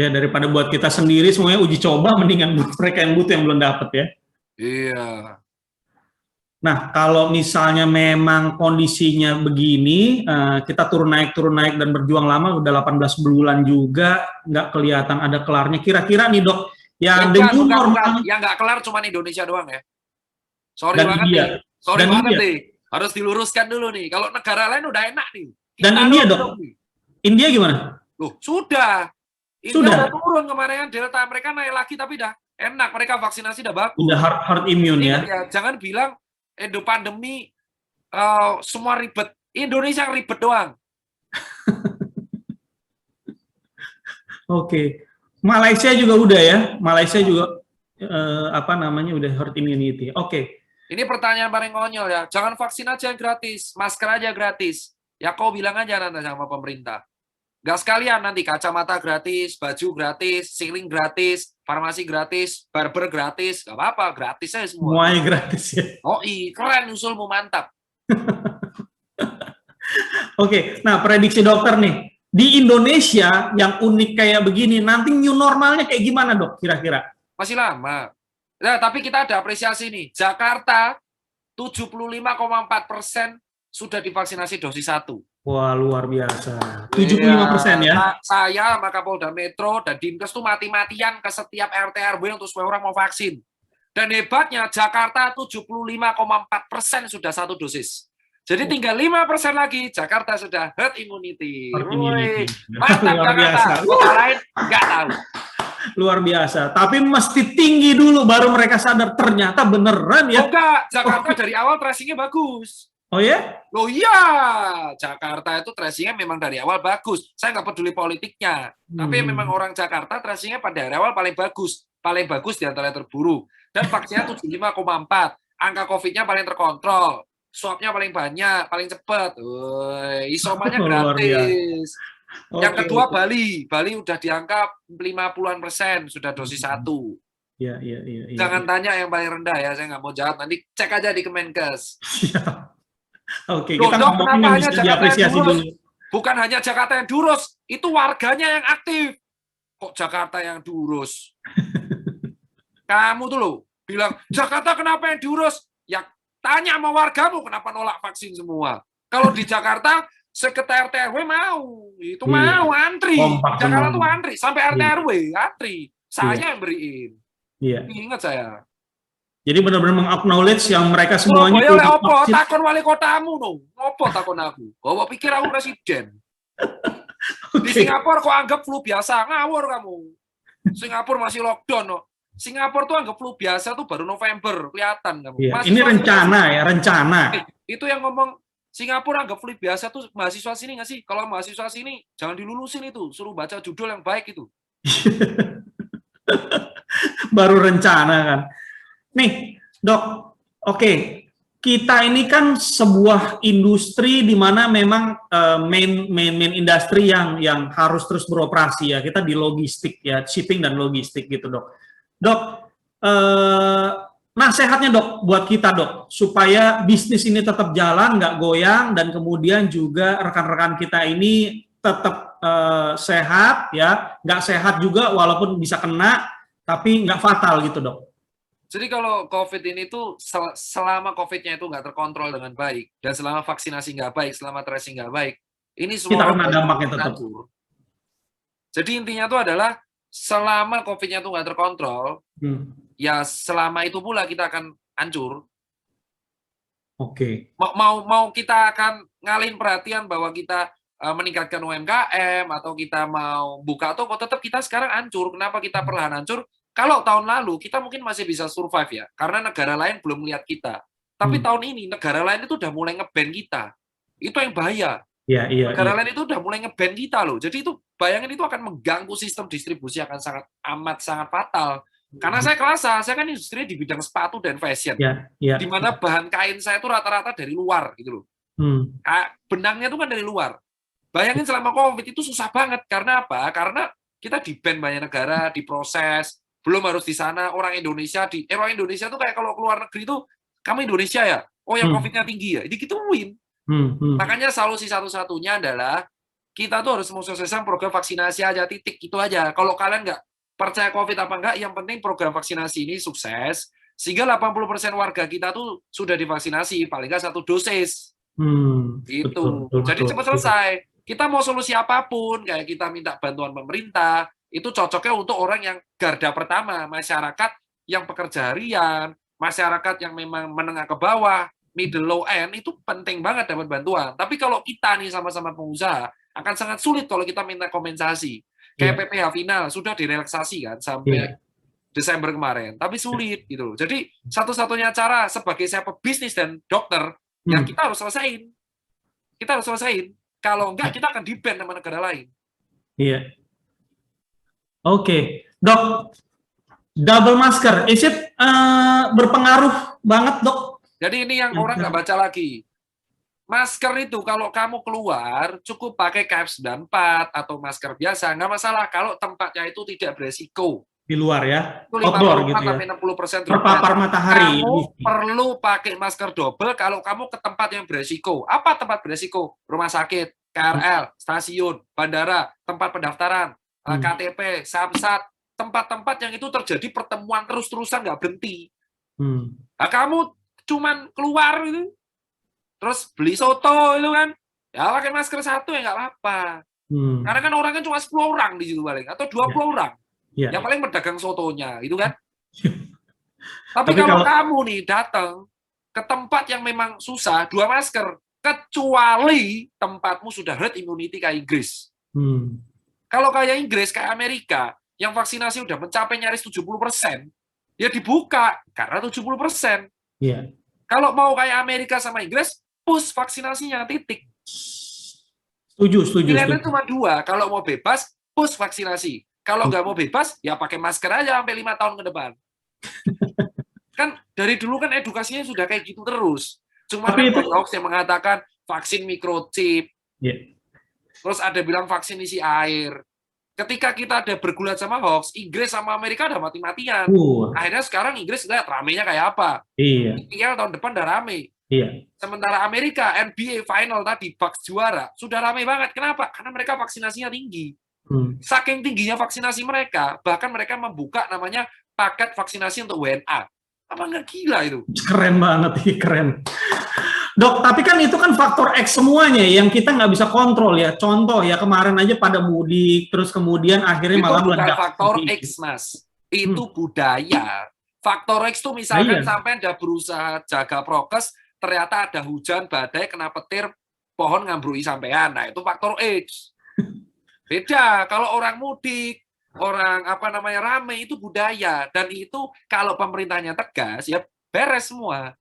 Ya daripada buat kita sendiri semuanya uji coba, mendingan buat mereka yang butuh yang belum dapat ya. Iya. Nah kalau misalnya memang kondisinya begini, kita turun naik dan berjuang lama udah 18 bulan juga nggak kelihatan ada kelarnya. Kira-kira nih Dok, yang bukan. Yang nggak kelar cuma Indonesia doang ya. Sorry banget nih. Harus diluruskan dulu nih. Kalau negara lain udah enak nih. Dan India Dok? India gimana? Loh, sudah. India udah turun kemarin Delta, mereka naik lagi tapi udah enak, mereka vaksinasi udah bagus. Udah hard immune ya. Jangan bilang pandemi semua ribet. Indonesia yang ribet doang. Oke. Malaysia juga udah ya. Malaysia juga udah herd immunity. Oke. Ini pertanyaan paling konyol ya. Jangan vaksin aja yang gratis, masker aja gratis. Ya kau bilang aja nanti sama pemerintah. Nggak sekalian nanti kacamata gratis, baju gratis, siling gratis, farmasi gratis, barber gratis, nggak apa-apa, gratis aja semua. Semuanya gratis ya. Oh iya, keren usulmu, mantap. Oke, nah prediksi dokter nih, di Indonesia yang unik kayak begini, nanti new normalnya kayak gimana Dok kira-kira? Masih lama. Nah, tapi kita ada apresiasi nih, Jakarta 75,4% sudah divaksinasi dosis 1. Wah, luar biasa. 75% ya? Saya sama Kapolda Metro dan Dinkes tuh mati-matian ke setiap RT RW untuk supaya orang mau vaksin. Dan hebatnya Jakarta 75,4% sudah 1 dosis. Jadi tinggal 5% lagi Jakarta sudah herd immunity. Mantap Jakarta. Kota lain nggak tahu. Luar biasa. Tapi mesti tinggi dulu baru mereka sadar ternyata beneran ya. Enggak, Jakarta dari awal tracingnya bagus. Oh ya? Oh iya, Jakarta itu tracingnya memang dari awal bagus. Saya nggak peduli politiknya, tapi memang orang Jakarta tracingnya pada dari awal paling bagus di antara yang terburuk. Dan vaksinnya 75,4, angka COVID-nya paling terkontrol, swab-nya paling banyak, paling cepat, isomanya gratis. Yang kedua Bali udah di angka 50-an% sudah dosis 1. Iya, iya, iya, iya. Jangan tanya yang paling rendah ya, saya nggak mau jawab. Nanti cek aja di Kemenkes. Iya. Oke, Loh, kita Dok, ngomongin kenapa yang hanya bisa Jakarta yang diapresiasi diurus? dulu. Bukan hanya Jakarta yang diurus, itu warganya yang aktif. Kok Jakarta yang diurus? Kamu tuh loh, bilang, Jakarta kenapa yang diurus? Ya, tanya sama wargamu kenapa nolak vaksin semua. Kalau di Jakarta, sekitar RT RW mau. Itu Iya, mau, antri. kompak Di semua. Jakarta tuh antri. Sampai RT Iya, RW, antri. iya, Saya yang beriin. iya. Ingat saya. Jadi benar-benar meng-acknowledge yang mereka semuanya Surabaya oleh udah opo? vaksin. Takon wali kotamu no. Opo takon aku? Bawa pikir aku presiden. Di Oke. Singapura kok anggap flu biasa? Ngawur kamu. Singapura masih lockdown no. Singapura tuh anggap flu biasa tuh baru November, kelihatan kamu. Iya, ini Mahasiswa rencana ya, rencana. itu yang ngomong Singapura anggap flu biasa tuh mahasiswa sini nggak sih? Kalau mahasiswa sini jangan dilulusin itu, suruh baca judul yang baik itu. Baru rencana kan. Nih, Dok, oke. Kita ini kan sebuah industri di mana memang main industri yang harus terus beroperasi ya. Kita di logistik ya, shipping dan logistik gitu, Dok. Dok, nasihatnya Dok buat kita Dok, supaya bisnis ini tetap jalan, nggak goyang, dan kemudian juga rekan-rekan kita ini tetap sehat ya, nggak sehat juga walaupun bisa kena, tapi nggak fatal gitu Dok. Jadi kalau COVID ini tuh selama COVID-nya itu nggak terkontrol dengan baik dan selama vaksinasi nggak baik, selama tracing nggak baik, ini semua Kita orang kena dampaknya tetap. hancur. Jadi intinya tuh adalah selama COVID-nya tuh nggak terkontrol, ya selama itu pula kita akan hancur. Oke. Mau kita akan ngalihin perhatian bahwa kita meningkatkan UMKM atau kita mau buka toko, tetap kita sekarang hancur. Kenapa kita perlahan hancur? Kalau tahun lalu kita mungkin masih bisa survive ya, karena negara lain belum melihat kita. Tapi tahun ini negara lain itu udah mulai nge-ban kita. Itu yang bahaya. Iya. Negara lain itu udah mulai nge-ban kita loh. Jadi itu bayangin itu akan mengganggu sistem distribusi, akan sangat fatal. Karena saya kerasa, saya kan industri di bidang sepatu dan fashion. Iya. Di mana bahan kain saya itu rata-rata dari luar gitu loh. Benangnya itu kan dari luar. Bayangin selama COVID itu susah banget. Karena apa? Karena kita di-ban banyak negara, diproses, belum harus di sana. Orang Indonesia tuh kayak kalau keluar negeri itu, kamu Indonesia ya? Oh yang COVID-nya tinggi ya? Digituin. Makanya solusi satu-satunya adalah kita tuh harus mensukseskan program vaksinasi aja, titik. Itu aja. Kalau kalian nggak percaya COVID apa enggak, yang penting program vaksinasi ini sukses, sehingga 80% warga kita tuh sudah divaksinasi, paling nggak 1 dosis. Gitu. Jadi cepat selesai. Kita mau solusi apapun, kayak kita minta bantuan pemerintah, itu cocoknya untuk orang yang garda pertama, masyarakat yang pekerja harian, masyarakat yang memang menengah ke bawah, middle low end, itu penting banget dapat bantuan. Tapi kalau kita nih sama-sama pengusaha, akan sangat sulit kalau kita minta kompensasi. Kayak PPh final, sudah direlaksasi kan, sampai Desember kemarin. Tapi sulit gitu. Jadi satu-satunya cara sebagai saya pebisnis dan dokter, ya kita harus selesaiin. Kita harus selesaiin. Kalau enggak, kita akan di-ban sama negara lain. Iya. Oke. Dok, double masker, is it berpengaruh banget, Dok? Jadi ini yang orang nggak baca lagi. Masker itu kalau kamu keluar, cukup pakai KF94 atau masker biasa, nggak masalah kalau tempatnya itu tidak beresiko. Di luar ya, Itu outdoor gitu ya. 50-60% terpapar matahari. Kamu perlu pakai masker double kalau kamu ke tempat yang beresiko. Apa tempat beresiko? Rumah sakit, KRL, stasiun, bandara, tempat pendaftaran, KTP, samsat, tempat-tempat yang itu terjadi pertemuan terus-terusan nggak berhenti. Nah, kamu cuman keluar itu, terus beli soto itu kan, ya pakai masker 1 ya nggak apa-apa. Karena kan orang kan cuma 10 orang di situ paling, atau 20 orang. Ya paling pedagang sotonya, itu kan. Tapi kalau kamu nih datang ke tempat yang memang susah, 2 masker, kecuali tempatmu sudah herd immunity kayak Inggris. Kalau kayak Inggris, kayak Amerika, yang vaksinasi udah mencapai nyaris 70%, ya dibuka, karena 70%. Kalau mau kayak Amerika sama Inggris, push vaksinasinya, titik. Setuju. Pilihannya cuma 2, kalau mau bebas, push vaksinasi. Kalau nggak mau bebas, ya pakai masker aja sampai 5 tahun ke depan. Kan dari dulu kan edukasinya sudah kayak gitu terus. Cuma kan hoax yang mengatakan vaksin microchip. Terus ada bilang vaksin isi air. Ketika kita ada bergulat sama hoax, Inggris sama Amerika udah mati-matian. Akhirnya sekarang Inggris lihat ramenya kayak apa. Iya. IPL tahun depan udah rame. Iya. Sementara Amerika, NBA final tadi, Bucks juara, sudah rame banget. Kenapa? Karena mereka vaksinasinya tinggi. Saking tingginya vaksinasi mereka, bahkan mereka membuka namanya paket vaksinasi untuk WNA. Apa nggak gila itu? Keren banget, keren. Dok, tapi kan itu kan faktor X semuanya yang kita nggak bisa kontrol ya. Contoh ya, kemarin aja pada mudik, terus kemudian akhirnya itu malah bukan meledak. Faktor X, Mas. Itu budaya. Faktor X tuh misalkan sampai Anda berusaha jaga prokes, ternyata ada hujan, badai, kena petir, pohon ngambrui sampean. Nah, itu faktor X. Beda. Kalau orang mudik, orang rame, itu budaya. Dan itu kalau pemerintahnya tegas, ya beres semua.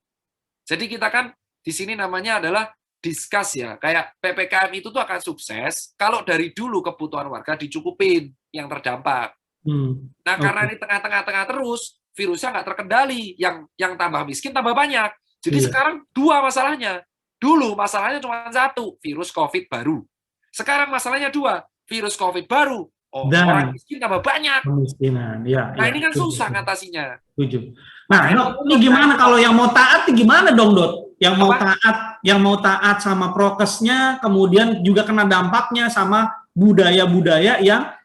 Jadi kita kan di sini namanya adalah discuss ya, kayak PPKM itu tuh akan sukses kalau dari dulu kebutuhan warga dicukupin yang terdampak. Nah, karena ini tengah-tengah terus, virusnya nggak terkendali, yang tambah miskin tambah banyak. Jadi sekarang dua masalahnya. Dulu masalahnya cuma satu, virus COVID baru. Sekarang masalahnya dua, virus COVID baru. Orang miskin tambah banyak. Kemiskinan, ya. Nah, ini kan susah ngatasinya. Setuju. Nah, ini gimana kalau yang mau taat, gimana dong, Dot? Yang mau taat sama prokesnya, kemudian juga kena dampaknya sama budaya-budaya yang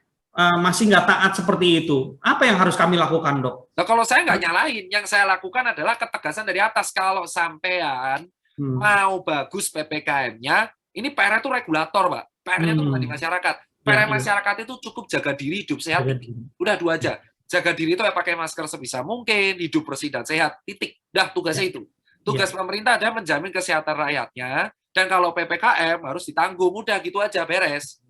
masih nggak taat seperti itu. Apa yang harus kami lakukan, Dok? Nah, kalau saya nggak nyalain, yang saya lakukan adalah ketegasan dari atas. Kalau sampean mau bagus PPKM-nya, ini PR itu regulator, Pak. PR-nya itu bukan di masyarakat. PR masyarakat itu cukup jaga diri, hidup sehat. Udah dua aja. Jaga diri itu ya pakai masker sebisa mungkin, hidup bersih dan sehat, titik. Dah, tugasnya itu. Tugas pemerintah ada menjamin kesehatan rakyatnya, dan kalau PPKM harus ditanggung, udah gitu aja, beres.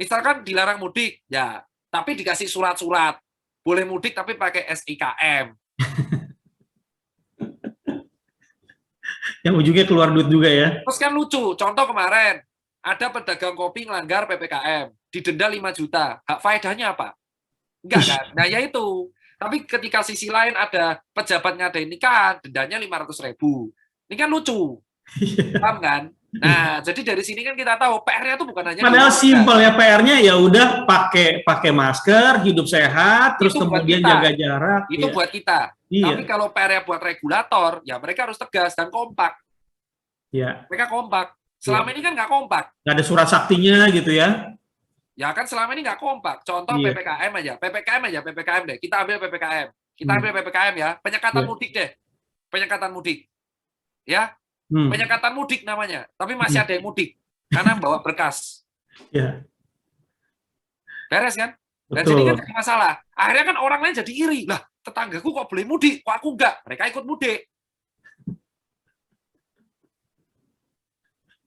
Misalkan dilarang mudik, ya, tapi dikasih surat-surat. Boleh mudik tapi pakai SIKM. Yang ujungnya keluar duit juga ya. Terus kan lucu, contoh kemarin, ada pedagang kopi ngelanggar PPKM, didenda 5 juta. Hak faedahnya apa? Enggak kan? Nah, ya itu. Tapi ketika sisi lain ada pejabatnya ada ini kan, dendanya 500.000. Ini kan lucu. Paham kan? Nah, jadi dari sini kan kita tahu PR-nya itu bukan hanya padahal simpel ya, PR-nya ya udah pakai masker, hidup sehat, terus kemudian jaga jarak. Itu buat kita. Tapi kalau PR-nya buat regulator, ya mereka harus tegas dan kompak. Mereka kompak. Selama ini kan nggak kompak. Nggak ada surat saktinya gitu ya. Ya kan selama ini nggak kompak. Contoh PPKM aja, PPKM deh. Kita ambil PPKM. Kita ambil PPKM ya. Penyekatan mudik deh. Penyekatan mudik. Ya. Penyekatan mudik namanya. Tapi masih ada yang mudik. Karena bawa berkas. Beres kan? Dan jadi kan jadi masalah. Akhirnya kan orang lain jadi iri. Lah, tetanggaku kok boleh mudik, kok aku enggak? Mereka ikut mudik.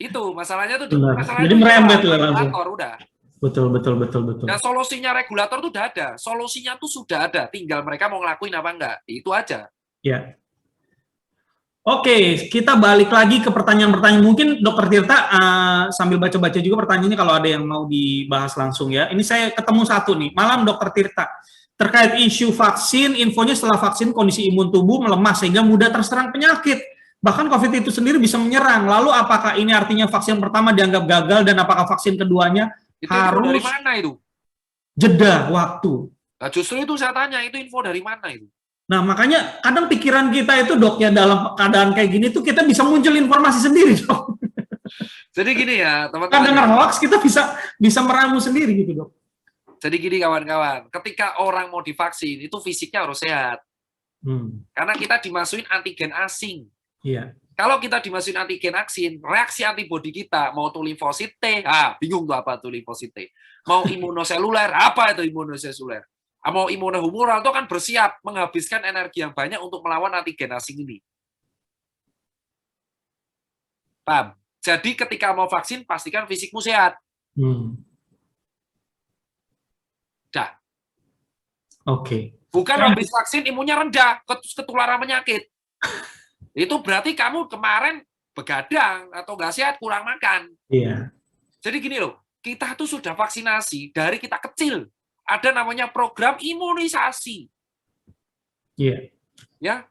Itu masalahnya tuh. Masalahnya jadi merembet lah langsung. Udah. Betul. Nah, solusinya regulator tuh udah ada. Solusinya tuh sudah ada. Tinggal mereka mau ngelakuin apa enggak. Itu aja. Ya. Oke, kita balik lagi ke pertanyaan-pertanyaan. Mungkin Dr. Tirta sambil baca-baca juga pertanyaannya kalau ada yang mau dibahas langsung ya. Ini saya ketemu satu nih. Malam Dr. Tirta. Terkait isu vaksin, infonya setelah vaksin kondisi imun tubuh melemah sehingga mudah terserang penyakit. Bahkan COVID itu sendiri bisa menyerang. Lalu apakah ini artinya vaksin pertama dianggap gagal dan apakah vaksin keduanya itu harus info dari mana itu? Jeda waktu. Nah, justru itu saya tanya, itu info dari mana itu? Nah, makanya kadang pikiran kita itu, Dok, ya dalam keadaan kayak gini tuh kita bisa muncul informasi sendiri, Dok. Jadi gini ya, teman-teman. Kan dengar hoax kita bisa meramu sendiri gitu, Dok. Jadi gini kawan-kawan, ketika orang mau divaksin itu fisiknya harus sehat. Karena kita dimasukin antigen asing. Iya. Kalau kita dimasukin antigen asing, reaksi antibodi kita mau tuh limfosit T, bingung tuh apa tuh limfosit T. Mau imunoseluler, apa itu imunoseluler? Mau imunohumoral itu kan bersiap menghabiskan energi yang banyak untuk melawan antigen asing ini. Paham? Jadi ketika mau vaksin, pastikan fisikmu sehat. Dah. Oke. Bukan habis vaksin imunnya rendah, ketularan penyakit. Itu berarti kamu kemarin begadang atau nggak sehat, kurang makan. Iya. Jadi gini loh, kita tuh sudah vaksinasi dari kita kecil. Ada namanya program imunisasi. Iya. Ya?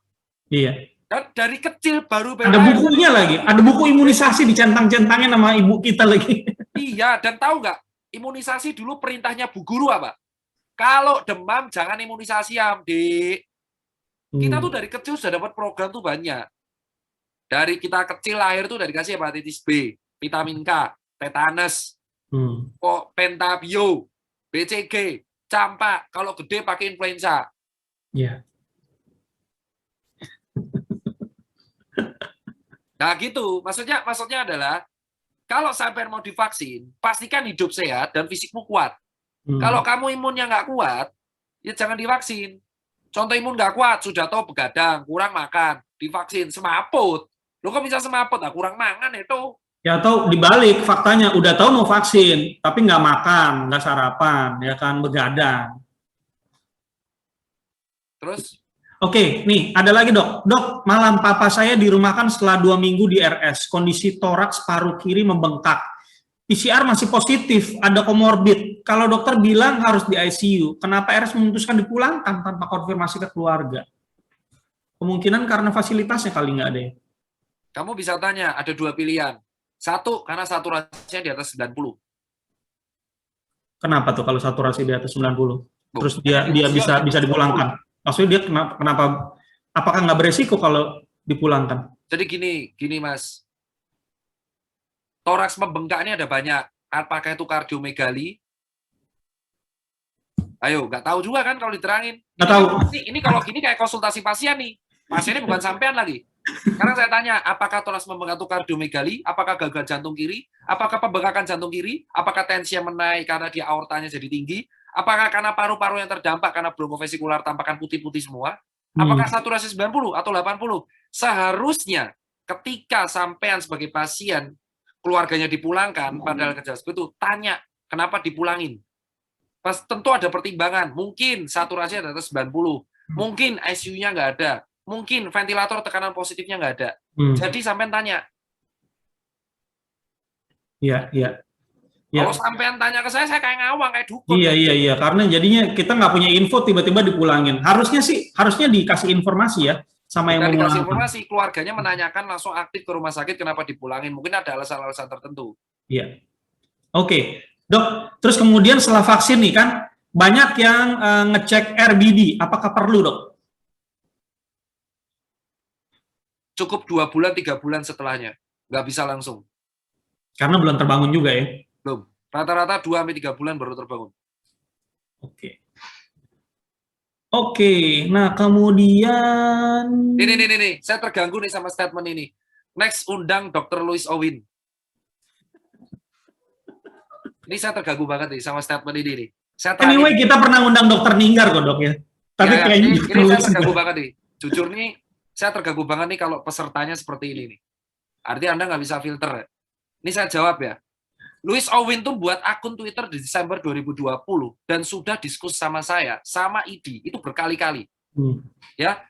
Iya. Dan dari kecil baru ada bukunya lagi, ada buku imunisasi dicentang-centangin sama ibu kita lagi. Iya, dan tahu nggak? imunisasi dulu perintahnya Bu Guru apa? Kalau demam jangan imunisasi, Dik. Kita tuh dari kecil sudah dapat program tuh banyak. Dari kita kecil lahir tuh dari kasih hepatitis B, vitamin K, tetanus, pentabio, BCG, campak. Kalau gede pakai influenza. Iya. Nah gitu, maksudnya adalah kalau sampai mau divaksin, pastikan hidup sehat dan fisikmu kuat. Kalau kamu imunnya nggak kuat, ya jangan divaksin. Contoh imun nggak kuat, sudah tahu begadang, kurang makan, divaksin, semaput. Lo kok bisa semaput? Ah, kurang makan itu. Ya atau dibalik faktanya, udah tahu mau vaksin, tapi nggak makan, nggak sarapan, ya kan, begadang. Terus? Oke, nih ada lagi dok. Dok, malam papa saya dirumahkan setelah 2 minggu di RS. Kondisi toraks paru kiri membengkak. PCR masih positif, ada komorbid. Kalau dokter bilang harus di ICU, kenapa RS memutuskan dipulangkan tanpa konfirmasi ke keluarga? Kemungkinan karena fasilitasnya kali nggak ada ya? Kamu bisa tanya, ada 2 pilihan. Satu, karena saturasinya di atas 90. Kenapa tuh kalau saturasi di atas 90? Terus dia bisa dipulangkan? Maksudnya dia kenapa apakah nggak beresiko kalau dipulangkan? Jadi gini Mas. Toraks membengkak ini ada banyak. Apakah itu kardiomegali? Ayo, nggak tahu juga kan kalau diterangin. Nggak tahu. Ini kalau gini kayak konsultasi pasien nih. Pasiennya bukan sampean lagi. Sekarang saya tanya, apakah toraks membengkak itu kardiomegali? Apakah gagal jantung kiri? Apakah pembengkakan jantung kiri? Apakah tensi yang menaik karena dia aortanya jadi tinggi? Apakah karena paru-paru yang terdampak karena bronkofesikular tampakan putih-putih semua? Apakah saturasi 90 atau 80? Seharusnya ketika sampean sebagai pasien keluarganya dipulangkan padahal gejala seperti itu, tanya kenapa dipulangin. Pas tentu ada pertimbangan, mungkin saturasi ada atas 90, mungkin ICU-nya nggak ada, mungkin ventilator tekanan positifnya nggak ada. Jadi sampean tanya. Iya. Kalau sampean tanya ke saya kayak ngawang, kayak dukun. Iya. Karena jadinya kita nggak punya info, tiba-tiba dipulangin. Harusnya dikasih informasi ya, sama yang mau dikasih informasi, keluarganya menanyakan langsung aktif ke rumah sakit kenapa dipulangin. Mungkin ada alasan-alasan tertentu. Iya. Oke. Dok, terus kemudian setelah vaksin nih kan, banyak yang ngecek RBD. Apakah perlu, dok? Cukup 2 bulan, 3 bulan setelahnya. Nggak bisa langsung. Karena belum terbangun juga ya? Belum. Rata-rata 2-3 bulan baru terbangun. Oke, nah kemudian... Ini, saya terganggu nih sama statement ini. Next, undang Dr. Louis Owen. Ini saya terganggu banget nih sama statement ini nih. Anyway, kita pernah undang Dokter Ninggar kok, dok ya. Tapi kayaknya ini saya terganggu banget nih. Jujur nih, saya terganggu banget nih kalau pesertanya seperti ini nih. Artinya Anda nggak bisa filter. Ini saya jawab ya. Louis Owen tuh buat akun Twitter di Desember 2020 dan sudah diskusi sama saya, sama ID, itu berkali-kali. Ya,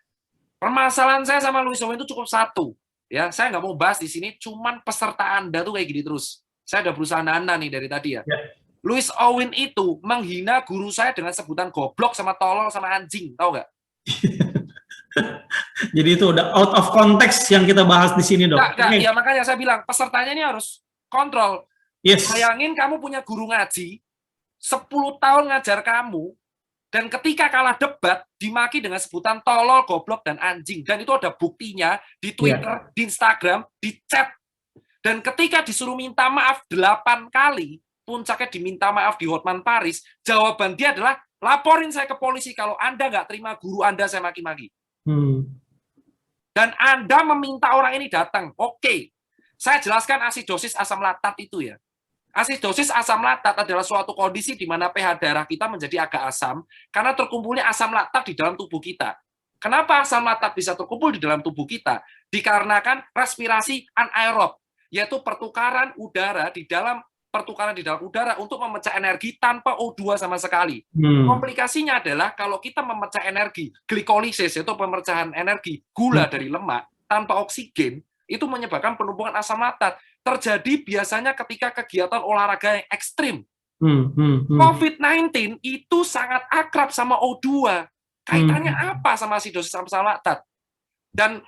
permasalahan saya sama Louis Owen itu cukup satu. Ya, saya nggak mau bahas di sini, cuman peserta Anda tuh kayak gini terus. Saya udah berusaha nana nih dari tadi ya. Louis Owen itu menghina guru saya dengan sebutan goblok sama tolol sama anjing, tahu nggak? Jadi itu udah out of context yang kita bahas di sini, dok. Ya makanya saya bilang pesertanya ini harus kontrol. Yes. Bayangin kamu punya guru ngaji, 10 tahun ngajar kamu, dan ketika kalah debat, dimaki dengan sebutan tolol, goblok, dan anjing. Dan itu ada buktinya di Twitter, di Instagram, di chat. Dan ketika disuruh minta maaf 8 kali, puncaknya diminta maaf di Hotman Paris, jawaban dia adalah, laporin saya ke polisi kalau Anda nggak terima guru Anda saya maki-maki. Dan Anda meminta orang ini datang. Oke, saya jelaskan asidosis asam laktat itu ya. Asidosis asam laktat adalah suatu kondisi di mana pH darah kita menjadi agak asam karena terkumpulnya asam laktat di dalam tubuh kita. Kenapa asam laktat bisa terkumpul di dalam tubuh kita? Dikarenakan respirasi anaerob, yaitu pertukaran udara di dalam udara untuk memecah energi tanpa O2 sama sekali. Komplikasinya adalah kalau kita memecah energi, glikolisis yaitu pemecahan energi gula dari lemak tanpa oksigen, itu menyebabkan penumpukan asam laktat. Terjadi biasanya ketika kegiatan olahraga yang ekstrim. COVID-19 itu sangat akrab sama O2. Kaitannya apa sama asidosis asam laktat? Dan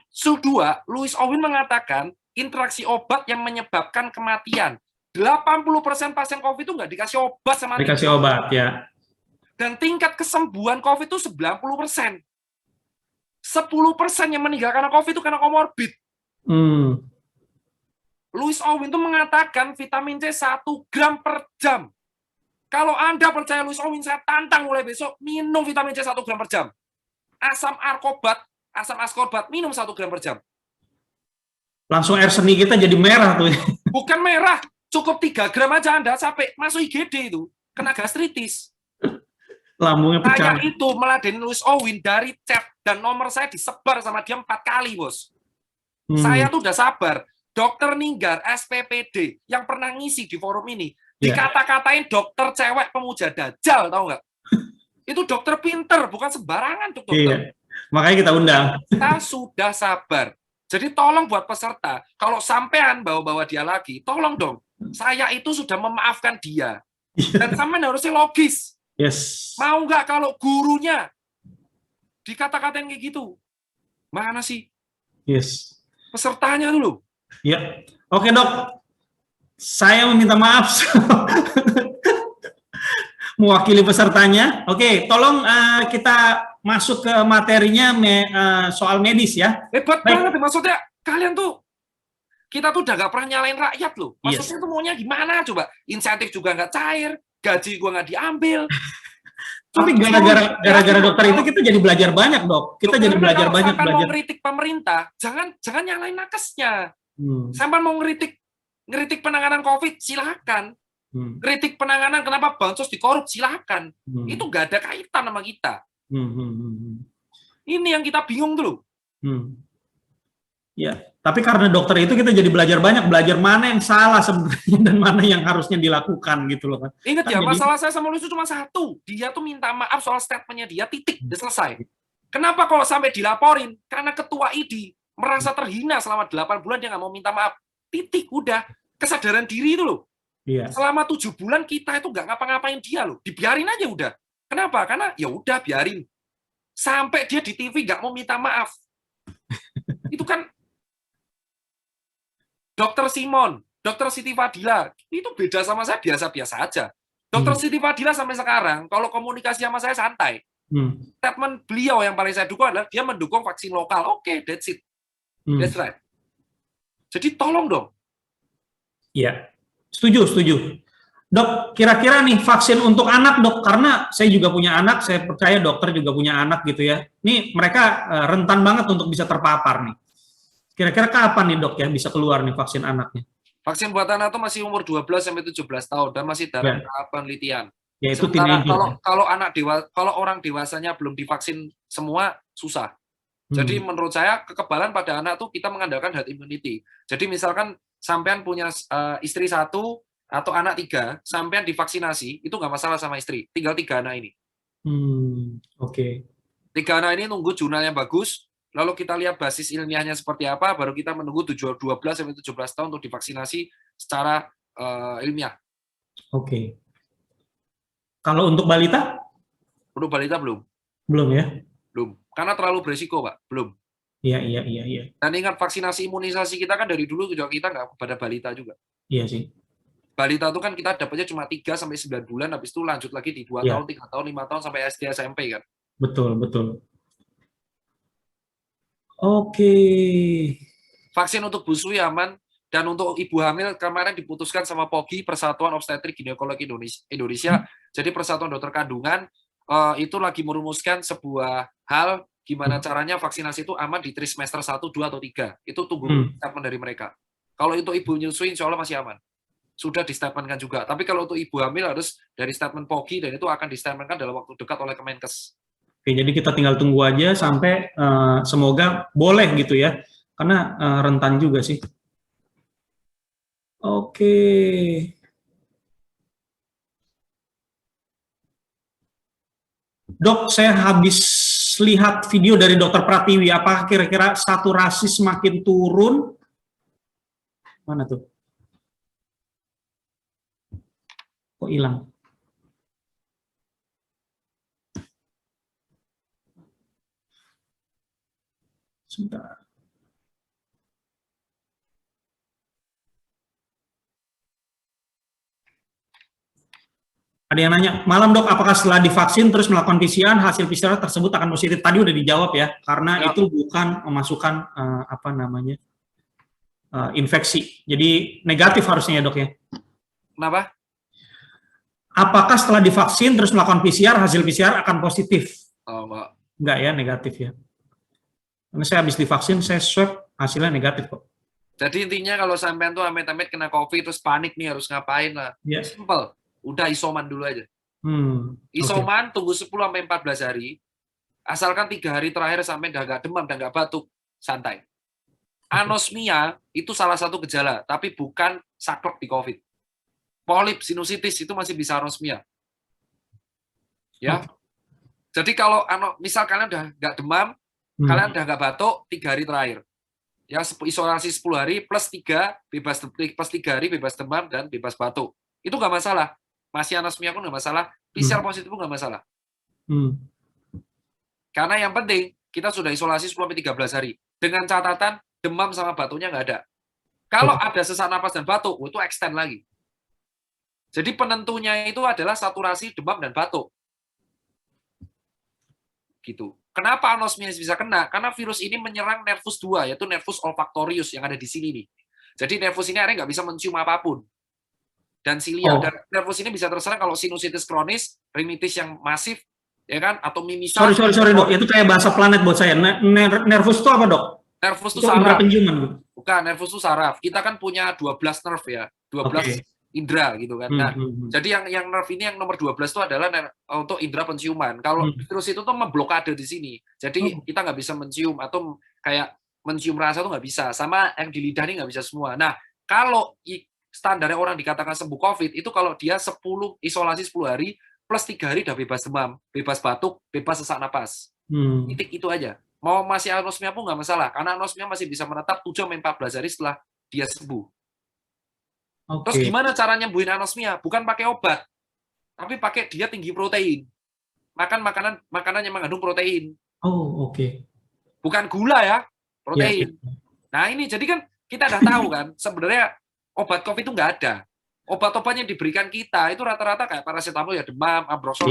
Louis Owen mengatakan interaksi obat yang menyebabkan kematian. 80% pasien COVID itu nggak dikasih obat sama Dikasih obat, ya. Dan tingkat kesembuhan COVID itu 90%. 10% yang meninggal karena COVID itu karena komorbid. Lewis Owen itu mengatakan vitamin C 1 gram per jam. Kalau Anda percaya Lewis Owen, saya tantang mulai besok minum vitamin C 1 gram per jam. Asam ascorbat minum 1 gram per jam. Langsung air seni kita jadi merah tuh. Bukan merah, cukup 3 gram aja Anda sampai masuk IGD itu, kena gastritis. Lambungnya pecah. Saya itu meladeni Lewis Owen dari chat, dan nomor saya disebar sama dia 4 kali, bos. Saya tuh udah sabar. Dokter Ninggar, SPPD, yang pernah ngisi di forum ini, dikata-katain dokter cewek pemuja dajjal, tau nggak? Itu dokter pinter, bukan sembarangan tuh dokter. Makanya kita undang. Kita sudah sabar. Jadi tolong buat peserta, kalau sampean bawa-bawa dia lagi, tolong dong. Saya itu sudah memaafkan dia. Dan sampean harusnya logis. Yes. Mau nggak kalau gurunya dikata-katain kayak gitu? Mana sih? Yes. Pesertanya dulu. Ya. Oke, Dok. Saya meminta maaf mewakili pesertanya. Oke, tolong kita masuk ke materinya soal medis ya. Hebat banget, maksudnya kalian tuh, kita tuh udah nggak pernah nyalain rakyat loh. Maksudnya tuh maunya gimana coba? Insentif juga nggak cair, gaji gua nggak diambil. Tapi gara-gara dokter itu kita jadi belajar banyak, Dok. Kita jadi belajar banyak. Kalau mau ngeritik pemerintah, jangan nyalain nakesnya. Sampai mau ngeritik penanganan COVID, silakan. Kritik penanganan kenapa bansos dikorup, silakan. Itu nggak ada kaitan sama kita. Ini yang kita bingung dulu. Ya, tapi karena dokter itu kita jadi belajar banyak, belajar mana yang salah sebenarnya dan mana yang harusnya dilakukan gitu loh kan. Ingat ya, masalah saya sama Luis itu cuma satu. Dia tuh minta maaf soal statementnya dia, titik, udah selesai. Kenapa kalau sampai dilaporin? Karena ketua ID merasa terhina selama 8 bulan dia nggak mau minta maaf. Titik, udah. Kesadaran diri itu loh. Iya. Selama 7 bulan kita itu nggak ngapa-ngapain dia loh. Dibiarin aja udah. Kenapa? Karena ya udah biarin. Sampai dia di TV nggak mau minta maaf. Itu kan Dokter Simon, Dokter Siti Fadila, itu beda sama saya biasa-biasa aja. Dokter Siti Fadila sampai sekarang, kalau komunikasi sama saya santai. Statement beliau yang paling saya dukung adalah dia mendukung vaksin lokal. Oke, that's it. That's right. Jadi tolong dong. Iya, setuju. Dok, kira-kira nih vaksin untuk anak, Dok, karena saya juga punya anak, saya percaya dokter juga punya anak gitu ya. Nih mereka rentan banget untuk bisa terpapar nih. Kira-kira kapan nih, Dok, ya bisa keluar nih vaksin anaknya? Vaksin buat anak itu masih umur 12 sampai 17 tahun dan masih dalam tahap penelitian. Ya, itu kalau orang dewasanya belum divaksin semua susah. Jadi menurut saya kekebalan pada anak tuh kita mengandalkan herd immunity. Jadi misalkan sampean punya istri 1 atau anak 3, sampean divaksinasi itu nggak masalah sama istri. Tinggal 3 anak ini. Oke. 3 anak ini nunggu jurnal yang bagus. Lalu kita lihat basis ilmiahnya seperti apa, baru kita menunggu 12 sampai 17 tahun untuk divaksinasi secara ilmiah. Oke. Kalau untuk balita? Untuk balita belum. Belum ya? Belum. Karena terlalu beresiko, Pak. Belum. Iya. Dan ingat vaksinasi imunisasi kita kan dari dulu juga kita nggak kepada balita juga. Iya sih. Balita itu kan kita dapatnya cuma 3 sampai 9 bulan, habis itu lanjut lagi di 2 tahun, 3 tahun, 5 tahun sampai SD SMP kan. Betul. Oke. Vaksin untuk busui aman, dan untuk ibu hamil kemarin diputuskan sama POGI, Persatuan Obstetrik Ginekologi Indonesia. Jadi Persatuan Dokter Kandungan itu lagi merumuskan sebuah hal gimana caranya vaksinasi itu aman di trimester 1, 2, atau 3. Itu tunggu statement dari mereka. Kalau untuk ibu nyusui insya Allah masih aman. Sudah distatementkan juga. Tapi kalau untuk ibu hamil harus dari statement POGI, dan itu akan distatementkan dalam waktu dekat oleh Kemenkes. Oke, jadi kita tinggal tunggu aja sampai semoga boleh gitu ya, karena rentan juga sih. Oke. Dok, saya habis lihat video dari Dokter Pratiwi. Apakah kira-kira saturasi semakin turun? Mana tuh? Kok hilang? Sebentar. Ada yang nanya, malam dok, apakah setelah divaksin terus melakukan PCR, hasil PCR tersebut akan positif? Tadi udah dijawab ya, karena Ya. itu bukan memasukkan infeksi. Jadi negatif harusnya ya dok ya. Kenapa? Apakah setelah divaksin terus melakukan PCR, hasil PCR akan positif? Oh, enggak. Enggak ya, negatif ya. Karena saya habis divaksin, saya swab, hasilnya negatif kok. Jadi intinya kalau sampean tuh amit-amit kena COVID terus panik nih harus ngapain lah. Ya. Simple. Udah isoman dulu aja. Okay. Isoman tunggu 10 sampai 14 hari. Asalkan 3 hari terakhir sampai nggak demam dan nggak batuk, santai. Anosmia itu salah satu gejala, tapi bukan saklek di COVID. Polip, sinusitis itu masih bisa anosmia. Ya. Jadi kalau misal kalian udah nggak demam, kalian udah nggak batuk 3 hari terakhir. Ya, isolasi 10 hari plus 3 hari bebas demam dan bebas batuk. Itu nggak masalah. Masih anosmia pun nggak masalah. PCR positif pun nggak masalah. Karena yang penting kita sudah isolasi 10-13 hari. Dengan catatan demam sama batuknya nggak ada. Kalau ada sesak napas dan batuk, itu extend lagi. Jadi penentunya itu adalah saturasi demam dan batuk. Gitu. Kenapa anosmia bisa kena? Karena virus ini menyerang nervus 2, yaitu nervus olfactorius yang ada di sini nih. Jadi nervus ini akhirnya nggak bisa mencium apapun. Dan silia. Dan nervus ini bisa terserang kalau sinusitis kronis, rinitis yang masif, ya kan? Atau mimisan. Sorry dok, itu kayak bahasa planet buat saya. Nervus itu apa dok? Nervus itu saraf. Penciuman. Bukan, nervus itu saraf. Kita kan punya 12 nerve ya. 12 indera gitu kan. Nah, jadi yang nerve ini yang nomor 12 itu adalah untuk indera penciuman. Kalau virus itu tuh memblokade di sini. Jadi kita nggak bisa mencium atau kayak mencium rasa tuh nggak bisa. Sama yang di lidah ini nggak bisa semua. Nah, kalau standarnya orang dikatakan sembuh COVID itu kalau dia isolasi 10 hari plus 3 hari udah bebas demam, bebas batuk, bebas sesak napas. Titik itu aja. Mau masih anosmia pun nggak masalah. Karena anosmia masih bisa menetap 7-14 hari setelah dia sembuh. Terus gimana cara nyembuhin anosmia? Bukan pakai obat, tapi pakai dia tinggi protein. Makan makanan yang mengandung protein. Bukan gula ya, protein. Nah ini jadi kan kita udah tahu kan, sebenarnya obat COVID itu nggak ada. Obat-obat yang diberikan kita itu rata-rata kayak paracetamol ya demam, ambrosol,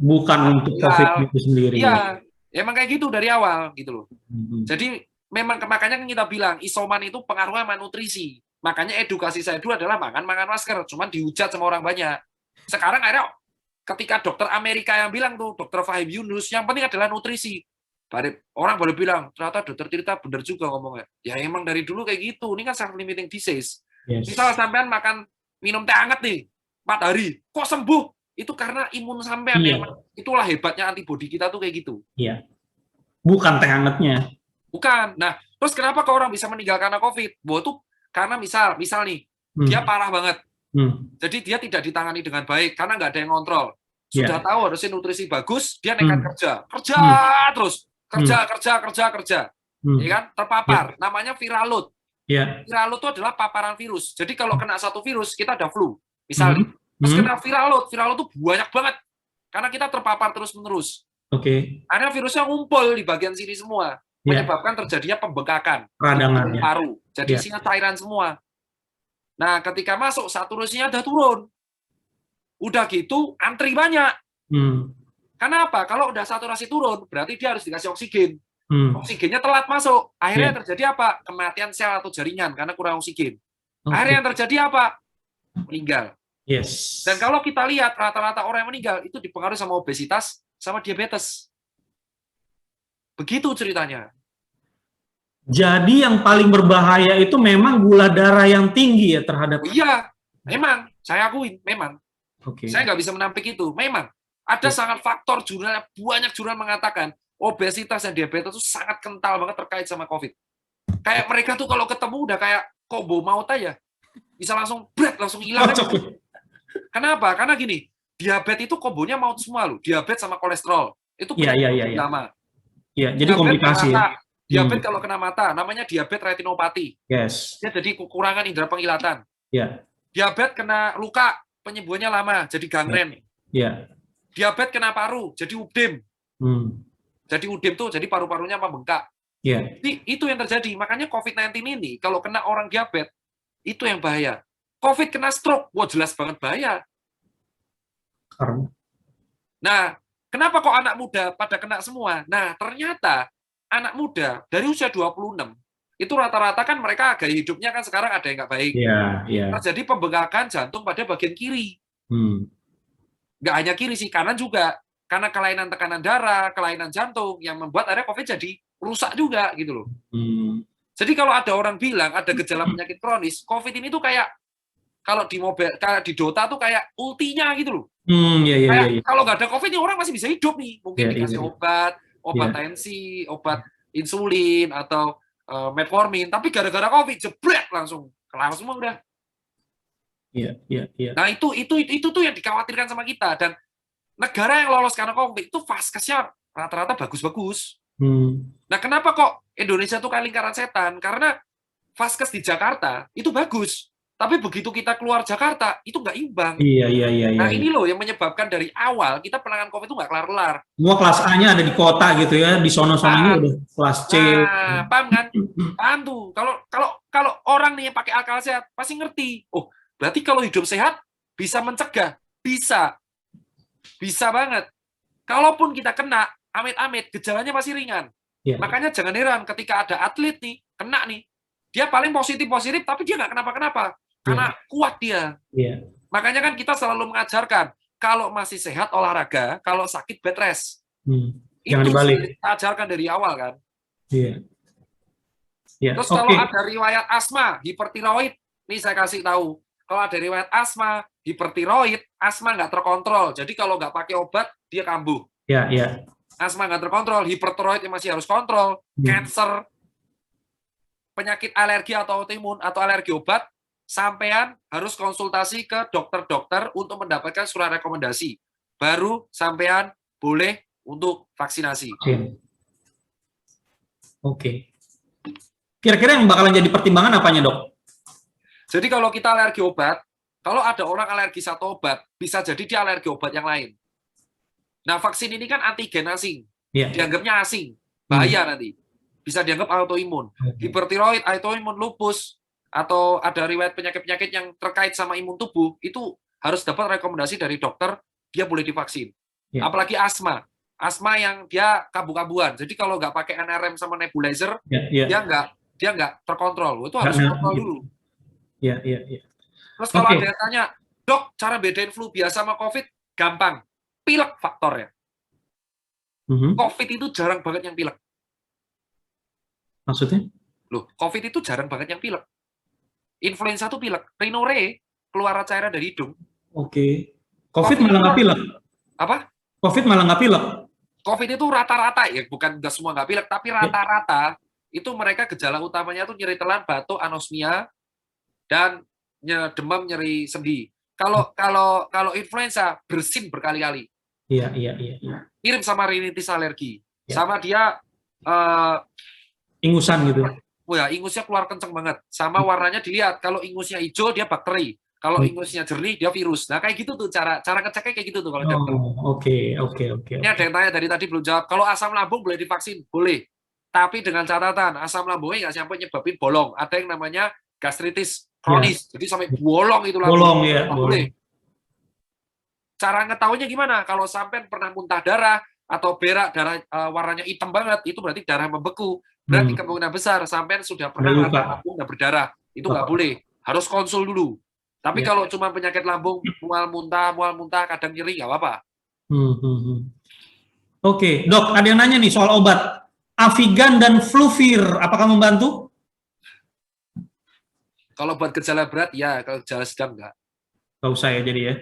bukan untuk COVID itu sendiri. Iya, emang kayak gitu dari awal gitu loh. Jadi memang makanya kan kita bilang isoman itu pengaruhnya sama nutrisi. Makanya edukasi saya dulu adalah makan masker, cuman dihujat sama orang banyak. Sekarang akhirnya ketika dokter Amerika yang bilang tuh, dokter Fahim Yunus, yang penting adalah nutrisi. Orang boleh bilang, ternyata dokter Tirta benar juga ngomongnya. Ya emang dari dulu kayak gitu, ini kan self-limiting disease. Misal sampean minum teh hangat nih, 4 hari, kok sembuh? Itu karena imun sampean, itulah hebatnya antibodi kita tuh kayak gitu. Iya. Bukan teh hangatnya. Bukan. Nah, terus kenapa kok orang bisa meninggal karena COVID? Bahwa tuh karena misal nih, dia parah banget. Jadi dia tidak ditangani dengan baik karena nggak ada yang ngontrol. Sudah tahu harusnya nutrisi bagus, dia nekat kerja terus, kerja. Ya kan? Terpapar. Namanya viral load. Viral load itu adalah paparan virus. Jadi kalau kena satu virus, kita ada flu. Misalnya, terus kena viral load itu banyak banget. Karena kita terpapar terus-menerus. Akhirnya virusnya ngumpul di bagian sini semua. Menyebabkan terjadinya pembengkakan di paru. Jadi isinya cairan semua. Nah, ketika masuk saturasinya udah turun. Udah gitu antri banyak. Kenapa? Kalau udah saturasi turun, berarti dia harus dikasih oksigen. Oksigennya telat masuk. Akhirnya yang terjadi apa? Kematian sel atau jaringan karena kurang oksigen. Akhirnya yang terjadi apa? Meninggal. Dan kalau kita lihat rata-rata orang yang meninggal itu dipengaruhi sama obesitas sama diabetes. Begitu ceritanya. Jadi yang paling berbahaya itu memang gula darah yang tinggi ya terhadap... Iya, memang. Saya akuin, memang. Saya nggak bisa menampik itu. Memang. Ada sangat faktor banyak jurnal mengatakan obesitas dan diabetes itu sangat kental banget terkait sama COVID. Kayak mereka tuh kalau ketemu udah kayak combo maut aja. Bisa langsung hilang. Kenapa? Karena gini, diabetes itu kombonya maut semua loh. Diabetes sama kolesterol. Itu lama. Iya, jadi komplikasi ya. Diabetes kalau kena mata, namanya diabetes retinopati. Dia jadi kekurangan indera penglihatan. Diabetes kena luka, penyembuhannya lama, jadi gangren. Diabetes kena paru, jadi udem. Jadi udem tuh, jadi paru-parunya membengkak. Itu yang terjadi. Makanya COVID-19 ini, kalau kena orang diabetes, itu yang bahaya. COVID kena stroke, wah jelas banget bahaya. Karena Nah, kenapa kok anak muda pada kena semua? Nah, ternyata anak muda dari usia 26, itu rata-rata kan mereka gaya hidupnya kan sekarang ada yang nggak baik. ya, ya. Terjadi pembengkakan jantung pada bagian kiri. Hmm. Nggak hanya kiri sih, kanan juga. Karena kelainan tekanan darah, kelainan jantung, yang membuat akhirnya COVID jadi rusak juga gitu loh. Hmm. Jadi kalau ada orang bilang ada gejala penyakit kronis, COVID ini tuh kayak kalau di mobil, kayak di Dota tuh kayak ultinya gitu loh. Ya, ya, ya, Kayak ya. kalau nggak ada COVID nih orang masih bisa hidup nih. Mungkin Ya, dikasih ya, obat ya. tensi, obat insulin atau metformin, tapi gara-gara COVID jebret langsung kelar semua udah. Iya, iya, iya. Nah, itu tuh yang dikhawatirkan sama kita, dan negara yang lolos karena COVID itu vaskesnya rata-rata bagus-bagus. Nah, kenapa kok Indonesia tuh kayak lingkaran setan? Karena vaskes di Jakarta itu bagus, tapi begitu kita keluar Jakarta itu nggak imbang. Iya, iya, iya, iya. Nah, ini loh yang menyebabkan dari awal kita penanganan COVID itu nggak kelar-kelar. Semua kelas A-nya ada di kota gitu ya, di sono-sononya udah kelas C. Nah, paham kan? Paham tuh. Kalau orang nih yang pakai akal sehat pasti ngerti. Oh, berarti kalau hidup sehat bisa mencegah, bisa banget. Kalaupun kita kena, amit-amit, gejalanya pasti ringan. Iya. Makanya jangan heran ketika ada atlet nih, kena nih, dia paling positif-positif, tapi dia nggak kenapa-kenapa. Karena kuat dia. Iya. Makanya kan kita selalu mengajarkan, kalau masih sehat olahraga, kalau sakit bed rest. Jangan Itu dibalik. kita ajarkan dari awal kan. Iya. Iya. Terus kalau ada riwayat asma, hipertiroid, nih saya kasih tahu. Kalau ada riwayat asma, hipertiroid, asma nggak terkontrol. Jadi kalau nggak pakai obat, dia kambuh. Iya, iya. Asma nggak terkontrol, hipertiroid yang masih harus kontrol, cancer, penyakit alergi atau autoimun, atau alergi obat, sampean harus konsultasi ke dokter-dokter untuk mendapatkan surat rekomendasi. Baru sampean boleh untuk vaksinasi. Oke. Kira-kira yang bakalan jadi pertimbangan apanya, Dok? Jadi kalau kita alergi obat, kalau ada orang alergi satu obat, bisa jadi dia alergi obat yang lain. Nah, vaksin ini kan antigen asing. Dianggapnya asing. Bahaya nanti. Bisa dianggap autoimun. Hipertiroid, autoimun, lupus, atau ada riwayat penyakit-penyakit yang terkait sama imun tubuh, itu harus dapat rekomendasi dari dokter, dia boleh divaksin. Apalagi asma. Asma yang dia kabu-kabuan. Jadi kalau nggak pakai NRM sama nebulizer, dia nggak terkontrol. Itu harus kontrol dulu. Iya, iya, iya. Terus kalau ada yang tanya, Dok, cara bedain flu biasa sama COVID? Gampang. Pilek faktornya. COVID itu jarang banget yang pilek. Maksudnya? Loh, COVID itu jarang banget yang pilek. Influenza itu pilek. Rhinore, keluar cairan dari hidung. Oke. COVID malah nggak pilek? Apa? COVID malah nggak pilek? COVID itu rata-rata, ya bukan nggak semua nggak pilek, tapi rata-rata itu mereka gejala utamanya tuh nyeri telan, batuk, anosmia, dan demam, nyeri sendi. Kalau influenza bersin berkali-kali. Iya, iya, iya. Mirip sama rinitis alergi. Sama dia ingusan gitu. Ya, ingusnya keluar kenceng banget. Sama warnanya dilihat. Kalau ingusnya hijau dia bakteri. Kalau ingusnya jernih dia virus. Nah, kayak gitu tuh cara ngeceknya kayak gitu tuh kalau dokter. Oke. Ini ada yang tanya dari tadi belum jawab. Kalau asam lambung boleh divaksin? Boleh. Tapi dengan catatan asam lambungnya nggak sampai nyebabin bolong. Ada yang namanya gastritis kronis, jadi sampai bolong itu lambung. Bolong ya. Boleh. Cara ngetahuinya gimana? Kalau sampai pernah muntah darah atau berak darah warnanya hitam banget, itu berarti darah membeku. Berarti kemungkinan besar sampai sudah pernah lambung nggak berdarah. Itu nggak boleh. Harus konsul dulu. Tapi kalau cuma penyakit lambung, mual muntah, kadang nyeri, nggak apa-apa. Oke, Dok, ada yang nanya nih soal obat. Avigan dan Fluvir, apakah membantu? Kalau buat gejala berat, ya. Kalau gejala sedang, enggak. Nggak usah ya, jadi ya.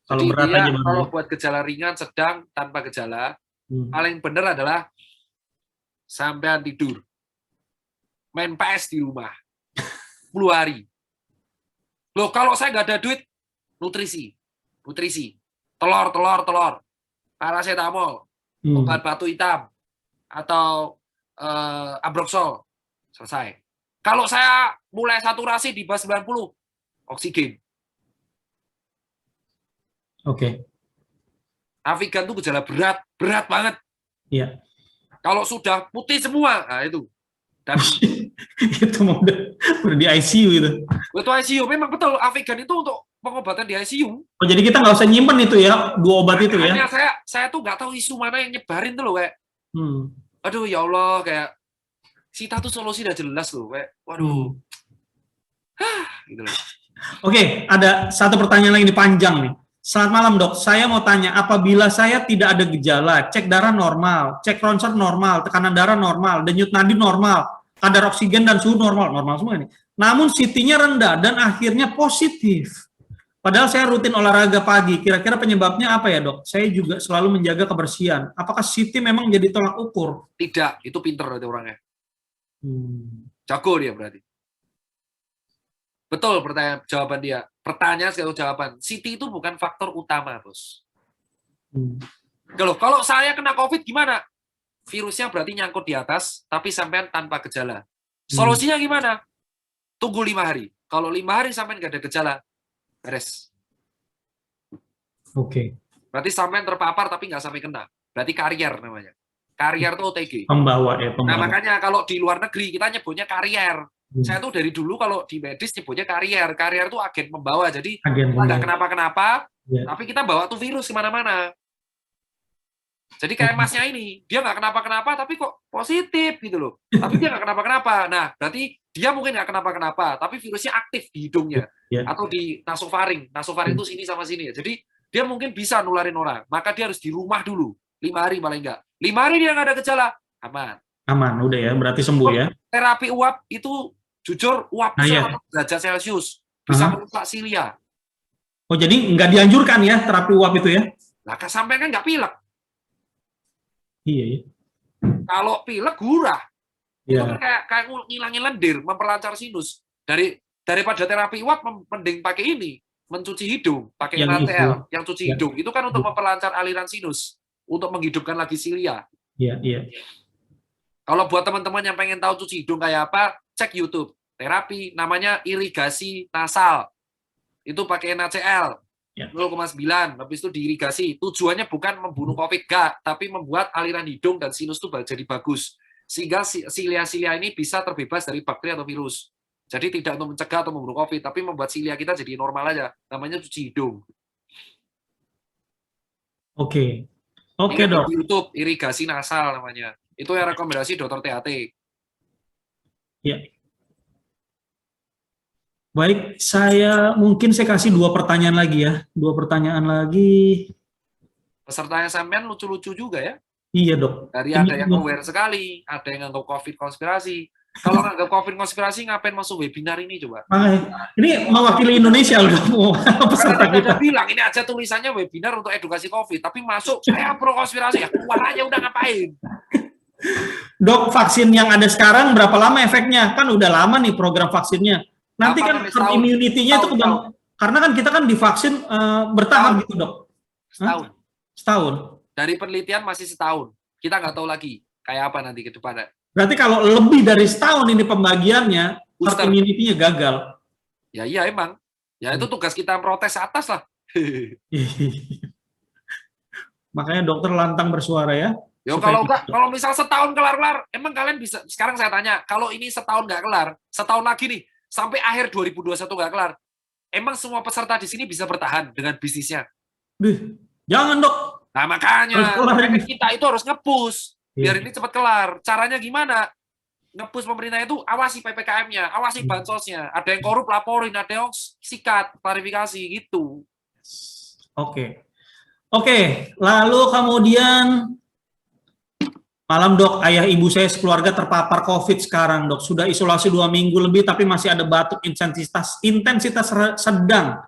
Kalau jadi berat aja. Kalau buat gejala ringan, sedang, tanpa gejala, paling benar adalah sampean tidur. Main PS di rumah. 10 hari. Loh, kalau saya nggak ada duit, nutrisi. Telur. Paracetamol. Obat batu hitam. Atau Ambroxol. Selesai. Kalau saya mulai saturasi di bawah 90, oksigen. Oke. Avigan itu gejala berat banget. Iya. Kalau sudah putih semua, nah itu. Dan itu udah di ICU itu. Itu ICU, memang betul. Avigan itu untuk pengobatan di ICU. Oh, jadi kita nggak usah nyimpen itu ya, 2 obat itu ya? Makanya saya tuh nggak tahu isu mana yang nyebarin tuh loh, kayak, Hmm. aduh ya Allah, kayak Sita tuh solusi udah jelas loh, kayak, waduh, gitu loh. Oke, ada satu pertanyaan lagi nih panjang nih. Selamat malam dok, saya mau tanya, apabila saya tidak ada gejala, cek darah normal, cek ronsen normal, tekanan darah normal, denyut nadi normal, kadar oksigen dan suhu normal, normal semua ini. Namun CT-nya rendah dan akhirnya positif. Padahal saya rutin olahraga pagi, kira-kira penyebabnya apa ya dok? Saya juga selalu menjaga kebersihan. Apakah CT memang jadi tolak ukur? Tidak, itu pinter berarti orangnya. Jago dia berarti. Betul jawaban dia. Pertanyaan sekali jawaban. CT itu bukan faktor utama, bos. Kalau saya kena COVID gimana? Virusnya berarti nyangkut di atas, tapi sampean tanpa gejala. Solusinya gimana? Tunggu 5 hari. Kalau 5 hari sampean nggak ada gejala, beres. Oke. Berarti sampean terpapar tapi nggak sampai kena. Berarti karier namanya. Karier itu OTG. Pembawa ya, pembawa. Nah, makanya kalau di luar negeri kita nyebutnya karier. Saya tuh dari dulu kalau di medis nyebutnya karier. Karier itu agen pembawa. Jadi kita nggak kenapa-kenapa, tapi kita bawa tuh virus kemana-mana. Jadi kayak masnya ini, dia nggak kenapa-kenapa, tapi kok positif gitu loh. Tapi dia nggak kenapa-kenapa. Nah, berarti dia mungkin nggak kenapa-kenapa, tapi virusnya aktif di hidungnya atau di nasofaring. Nasofaring itu sini sama sini. Jadi dia mungkin bisa nularin orang. Maka dia harus di rumah dulu, 5 hari paling nggak. 5 hari dia nggak ada gejala, aman. Aman, udah ya, berarti sembuh ya. Terapi uap itu jujur uap 100 derajat Celcius bisa merusak silia. Oh, jadi nggak dianjurkan ya terapi uap itu ya? Nah, sampai kan nggak pilek. Iya, iya. Kalau pilek gurah. Itu kan kayak ngilangin lendir, memperlancar sinus. Daripada terapi uap, mending pakai ini, mencuci hidung, pakai NaCl yang cuci hidung. Itu kan untuk memperlancar aliran sinus, untuk menghidupkan lagi silia. Iya, iya. Kalau buat teman-teman yang pengen tahu cuci hidung kayak apa, cek YouTube. Terapi namanya irigasi nasal. Itu pakai NaCl 0,9, habis itu diirigasi. Tujuannya bukan membunuh COVID, tapi membuat aliran hidung dan sinus itu jadi bagus. Sehingga silia-silia ini bisa terbebas dari bakteri atau virus. Jadi tidak untuk mencegah atau membunuh COVID, tapi membuat silia kita jadi normal aja. Namanya cuci hidung. Oke. Oke, dok. Di YouTube, irigasi nasal namanya. Itu yang rekomendasi dokter THT. Ya. Baik, mungkin saya kasih 2 pertanyaan lagi ya. 2 pertanyaan lagi. Peserta yang sampean lucu-lucu juga ya. Iya, dok. Dari ada yang aware sekali, ada yang nganggap COVID konspirasi. Kalau nganggap COVID konspirasi, ngapain masuk webinar ini coba? Ini mewakili Indonesia loh. Peserta kita bilang, ini aja tulisannya webinar untuk edukasi COVID, tapi masuk, saya pro konspirasi, ya keluar aja udah ngapain? Dok, vaksin yang ada sekarang berapa lama efeknya? Kan udah lama nih program vaksinnya. Nanti kan herd immunity-nya itu karena kan kita kan divaksin bertahap gitu, dok. Setahun. Dari penelitian masih setahun. Kita nggak tahu lagi kayak apa nanti ke depannya. Berarti kalau lebih dari setahun ini pembagiannya, herd immunity-nya gagal. Ya iya emang. Ya itu tugas kita protes atas lah. Makanya dokter lantang bersuara ya. Yo kalau misal setahun kelar-kelar, emang kalian bisa, sekarang saya tanya, kalau ini setahun nggak kelar, setahun lagi nih, sampai akhir 2021 nggak kelar, emang semua peserta di sini bisa bertahan dengan bisnisnya? Jangan, dok. Nah makanya kita itu harus nge-push, biar ini cepat kelar. Caranya gimana? Nge-push pemerintah itu, awasi PPKM-nya, awasi bansosnya, ada yang korup laporin, ada yang sikat, klarifikasi, gitu. Oke, lalu kemudian malam dok, ayah ibu saya sekeluarga terpapar COVID sekarang dok. Sudah isolasi 2 minggu lebih tapi masih ada batuk intensitas sedang.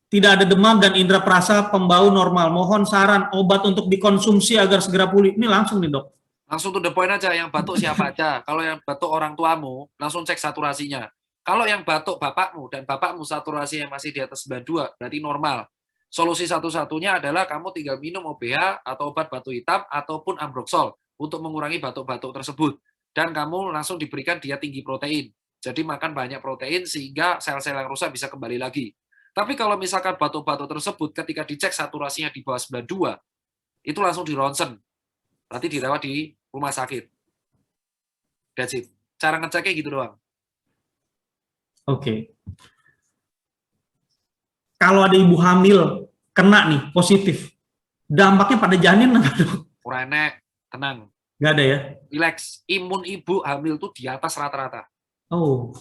Tidak ada demam dan indera perasa pembau normal. Mohon saran obat untuk dikonsumsi agar segera pulih. Ini langsung nih dok. Langsung to the point aja, yang batuk siapa aja. Kalau yang batuk orang tuamu, langsung cek saturasinya. Kalau yang batuk bapakmu dan bapakmu saturasinya masih di atas 92, berarti normal. Solusi satu-satunya adalah kamu tinggal minum OBH atau obat batuk hitam ataupun Ambroxol untuk mengurangi batuk-batuk tersebut. Dan kamu langsung diberikan diet tinggi protein. Jadi makan banyak protein sehingga sel-sel yang rusak bisa kembali lagi. Tapi kalau misalkan batuk-batuk tersebut ketika dicek saturasinya di bawah 92, itu langsung di ronsen. Berarti dirawat di rumah sakit. That's it. Cara ngeceknya gitu doang. Oke. kalau ada ibu hamil kena nih positif, dampaknya pada janin apa dok? Urenek, tenang, Nggak ada ya? relax. Imun ibu hamil tuh di atas rata-rata. Oh,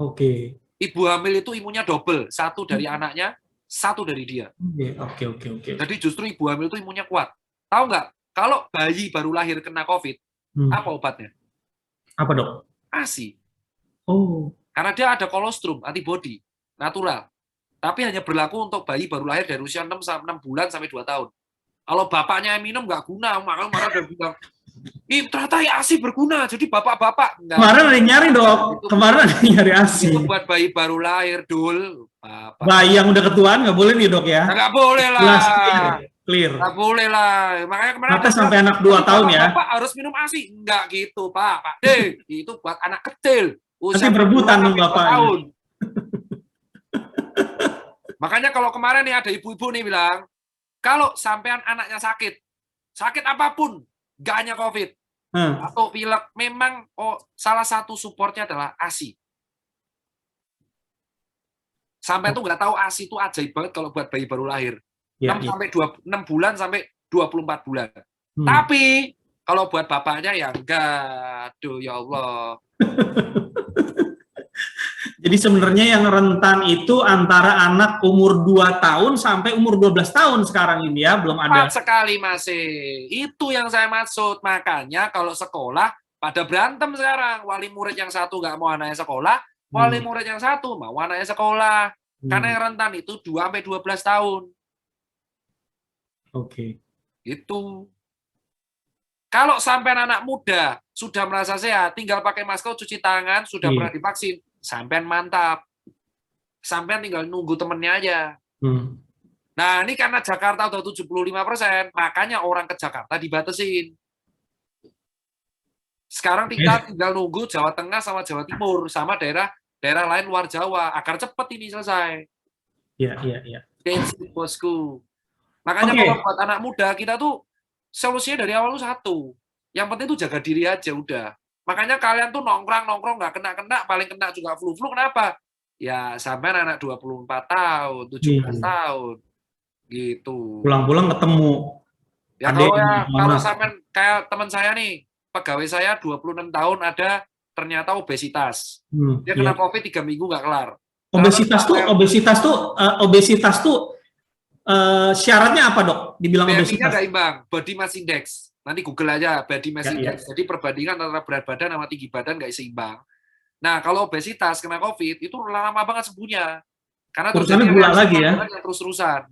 oke. Ibu hamil itu imunnya double, satu dari anaknya, satu dari dia. Oke. Jadi justru ibu hamil itu imunnya kuat. Tahu nggak? Kalau bayi baru lahir kena COVID, apa obatnya? Apa dok? ASI. Oh, Karena dia ada kolostrum, antibody, natural. Tapi hanya berlaku untuk bayi baru lahir dari usia 6 bulan sampai 2 tahun. Kalau bapaknya yang minum nggak guna, marah dia bilang, ih ternyata ASI berguna, jadi bapak-bapak. kemarin ada yang nyari dok, kemarin ada yang nyari ASI. Itu buat bayi baru lahir, Dul. Bayi yang udah ketuaan nggak boleh nih dok ya? Nggak boleh lah. Jelas, clear. Nggak boleh lah. Makanya kemarin Maka sampai anak 2 tahun ya? Bapak harus minum ASI. Nggak gitu, Pak. Pak D, itu buat anak kecil. Nanti berebutan nih bapaknya. Makanya kalau kemarin nih ada ibu-ibu nih bilang, kalau sampean anaknya sakit apapun, nggak hanya COVID, atau pilek, memang salah satu supportnya adalah ASI. Sampai tuh nggak tahu ASI itu ajaib banget kalau buat bayi baru lahir. 6 bulan sampai 24 bulan. Tapi kalau buat bapaknya ya enggak. Aduh ya Allah. Jadi sebenarnya yang rentan itu antara anak umur 2 tahun sampai umur 12 tahun sekarang ini ya, belum ada. Tepat sekali masih. Itu yang saya maksud. Makanya kalau sekolah pada berantem sekarang. Wali murid yang satu nggak mau anaknya sekolah, wali murid yang satu mau anaknya sekolah. Karena yang rentan itu 2 sampai 12 tahun. Oke. Itu. Kalau sampai anak muda sudah merasa sehat, tinggal pakai masker, cuci tangan, sudah pernah divaksin, sampean mantap. Sampean tinggal nunggu temennya aja. Nah, ini karena Jakarta udah 75%, makanya orang ke Jakarta dibatasin. Sekarang tinggal nunggu Jawa Tengah sama Jawa Timur, sama daerah lain luar Jawa, agar cepat ini selesai. Iya. That's it, bosku. Makanya kalau buat anak muda, kita tuh solusinya dari awal tuh satu. Yang penting tuh jaga diri aja udah. Makanya kalian tuh nongkrong nggak kena, paling kena juga flu. Kenapa? Ya sampai anak 24 tahun, 17 tahun. Gitu. Pulang-pulang ketemu. Ya kalau sampai kayak teman saya nih, pegawai saya 26 tahun ada ternyata obesitas. Dia kena COVID 3 minggu nggak kelar. Obesitas tuh syaratnya apa dok? Dibilang obesitas? Nggak imbang, body mass index. Nanti Google aja body mass index. Jadi perbandingan antara berat badan sama tinggi badan nggak seimbang. Nah kalau obesitas kena COVID itu lama banget sembuhnya. Karena terusnya gula lagi ya. Terus-terusan.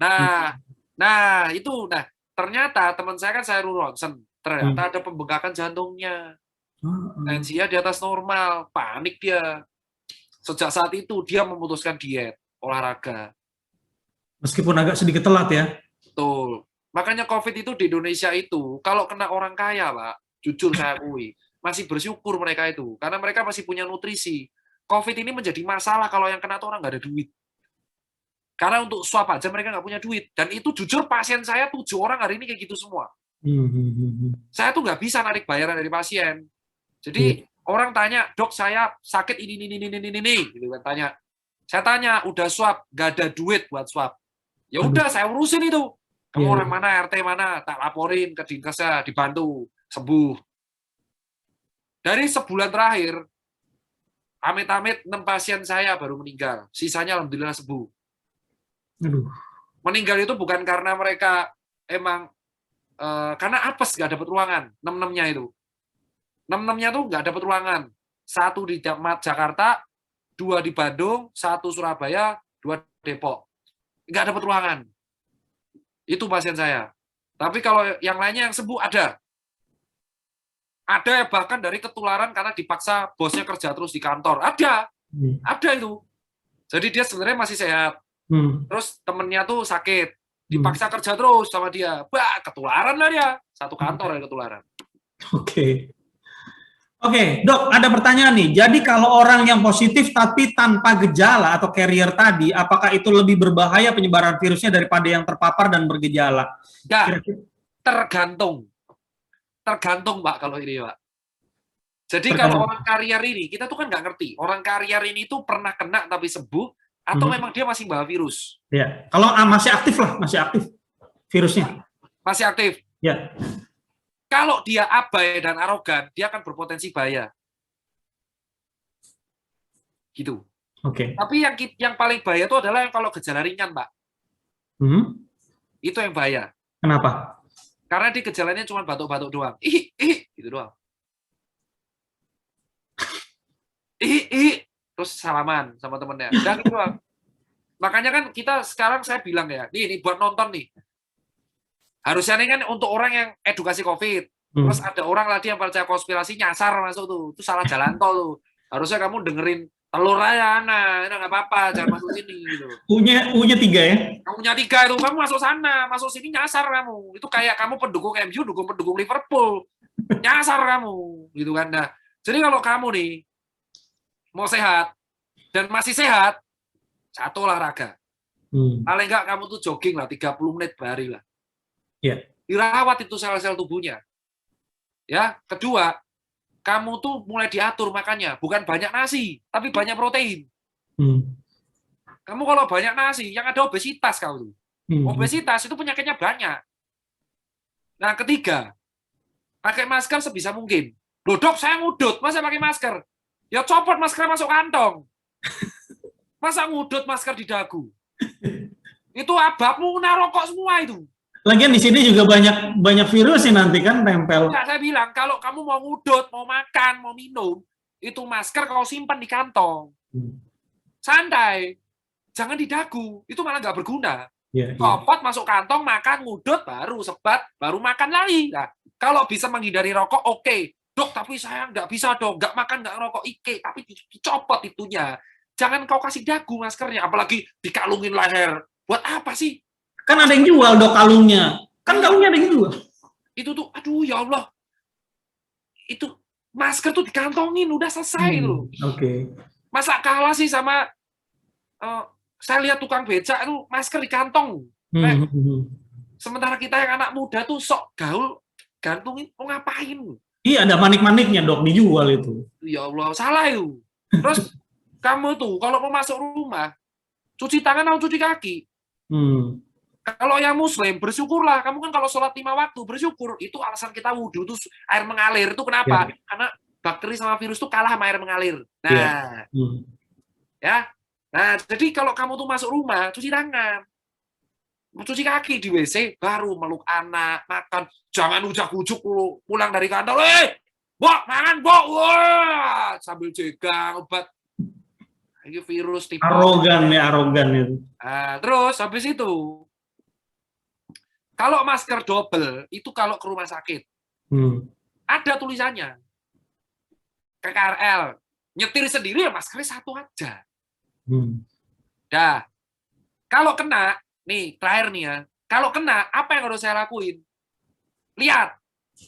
Nah itu. Nah ternyata teman saya kan saya ronsen. Ternyata ada pembengkakan jantungnya. Tensinya di atas normal, panik dia. Sejak saat itu dia memutuskan diet, olahraga. Meskipun agak sedikit telat ya. Betul. Makanya COVID itu di Indonesia itu, kalau kena orang kaya, Pak, jujur saya akui, masih bersyukur mereka itu. Karena mereka masih punya nutrisi. COVID ini menjadi masalah kalau yang kena itu orang nggak ada duit. Karena untuk swab aja mereka nggak punya duit. Dan itu jujur pasien saya 7 orang hari ini kayak gitu semua. Saya tuh nggak bisa narik bayaran dari pasien. Jadi orang tanya, dok saya sakit ini, gitu kan tanya. Saya tanya, udah swab, nggak ada duit buat swab. Ya udah, saya urusin itu. Kamu orang mana, RT mana, tak laporin ke dinkesnya, dibantu, sembuh. Dari sebulan terakhir, amit-amit 6 pasien saya baru meninggal. Sisanya alhamdulillah sembuh. Meninggal itu bukan karena mereka emang, karena apes, nggak dapat ruangan, 6-6-nya itu. 6-6-nya tuh nggak dapat ruangan. 1 di Jakarta, 2 di Bandung, 1 Surabaya, 2 Depok. Nggak dapat ruangan. Itu pasien saya. Tapi kalau yang lainnya yang sembuh ada. Ada bahkan dari ketularan karena dipaksa bosnya kerja terus di kantor. Ada. Ada itu. Jadi dia sebenarnya masih sehat. Terus temennya tuh sakit. Dipaksa kerja terus sama dia. Bah, ketularan lah dia. Satu kantor ada ketularan. Oke, dok, ada pertanyaan nih. Jadi kalau orang yang positif tapi tanpa gejala atau carrier tadi, apakah itu lebih berbahaya penyebaran virusnya daripada yang terpapar dan bergejala? Tergantung. Tergantung, Pak, kalau ini, Pak. Jadi kalau orang carrier ini, kita tuh kan nggak ngerti. Orang carrier ini tuh pernah kena tapi sembuh, atau memang dia masih bawa virus. Ya, kalau masih aktif lah, masih aktif virusnya. Masih aktif. Ya. Kalau dia abai dan arogan, dia akan berpotensi bahaya. Gitu. Oke. Tapi yang paling bahaya itu adalah yang kalau gejala ringan, Pak. Itu yang bahaya. Kenapa? Karena di gejalanya cuma batuk-batuk doang. Gitu doang. Terus salaman sama temennya. Udah gitu doang. Makanya kan kita sekarang saya bilang ya, ini buat nonton nih. Harusnya ini kan untuk orang yang edukasi COVID. Terus ada orang lagi yang percaya konspirasi nyasar masuk tuh. Itu salah jalan tol tuh. Harusnya kamu dengerin telur aja, nah, nggak apa-apa, jangan masuk sini gitu. U-nya 3 ya? Kamu punya 3 itu, kamu masuk sana, masuk sini nyasar kamu. Itu kayak kamu pendukung MU, pendukung Liverpool, nyasar kamu, gitu kan. Nah, jadi kalau kamu nih mau sehat dan masih sehat, satu olahraga. Paling enggak kamu tuh jogging lah 30 menit per lah. Yeah. Dirawat itu sel-sel tubuhnya. Ya, kedua, kamu tuh mulai diatur makannya, bukan banyak nasi, tapi banyak protein. Kamu kalau banyak nasi, yang ada obesitas kau tuh. Obesitas itu penyakitnya banyak. Nah, ketiga, pakai masker sebisa mungkin. Loh, Dok, saya ngudut, masa pakai masker? Ya copot masker masuk kantong. Masa ngudut masker di dagu? Itu ababmu kena rokok semua itu. Lagian di sini juga banyak virus sih nanti kan tempel. Nah, saya bilang kalau kamu mau ngudut, mau makan, mau minum, itu masker kau simpan di kantong. Santai. Jangan di dagu. Itu malah nggak berguna. Copot masuk kantong, makan, ngudut, baru sebat, baru makan lagi. Nah, kalau bisa menghindari rokok, oke. Dok, tapi saya nggak bisa dong. Nggak makan, nggak rokok, tapi dicopot itunya. Jangan kau kasih dagu maskernya, apalagi dikalungin leher. Buat apa sih? Kan ada yang jual, Dok, kalungnya. Kan kalungnya ada yang jual. Itu tuh, aduh ya Allah. Itu masker tuh dikantongin, udah selesai loh. Oke. Masa kalah sih sama saya lihat tukang becak itu masker di kantong. Sementara kita yang anak muda tuh sok gaul, gantungin, mau ngapain? Iya, ada manik-maniknya, Dok, dijual itu. Ya Allah, salah itu. Terus kamu tuh kalau mau masuk rumah, cuci tangan atau cuci kaki. Kalau yang muslim, bersyukurlah. Kamu kan kalau sholat 5 waktu, bersyukur. Itu alasan kita wudhu, itu air mengalir. Itu kenapa? Yeah. Karena bakteri sama virus itu kalah sama air mengalir. Nah, ya. Nah, jadi kalau kamu tuh masuk rumah, cuci tangan. Cuci kaki di WC, baru meluk anak, makan. Jangan ujak-ujuk pulang dari kantor. Bok, makan, Bok. Wah, sambil jegang, obat. Ini virus tipe. Arogan itu. Nah, terus habis itu, kalau masker double, itu kalau ke rumah sakit. Ada tulisannya. KKRL. Nyetir sendiri ya maskernya satu aja. Dah. Kalau kena, nih terakhir nih ya, kalau kena, apa yang harus saya lakuin? Lihat,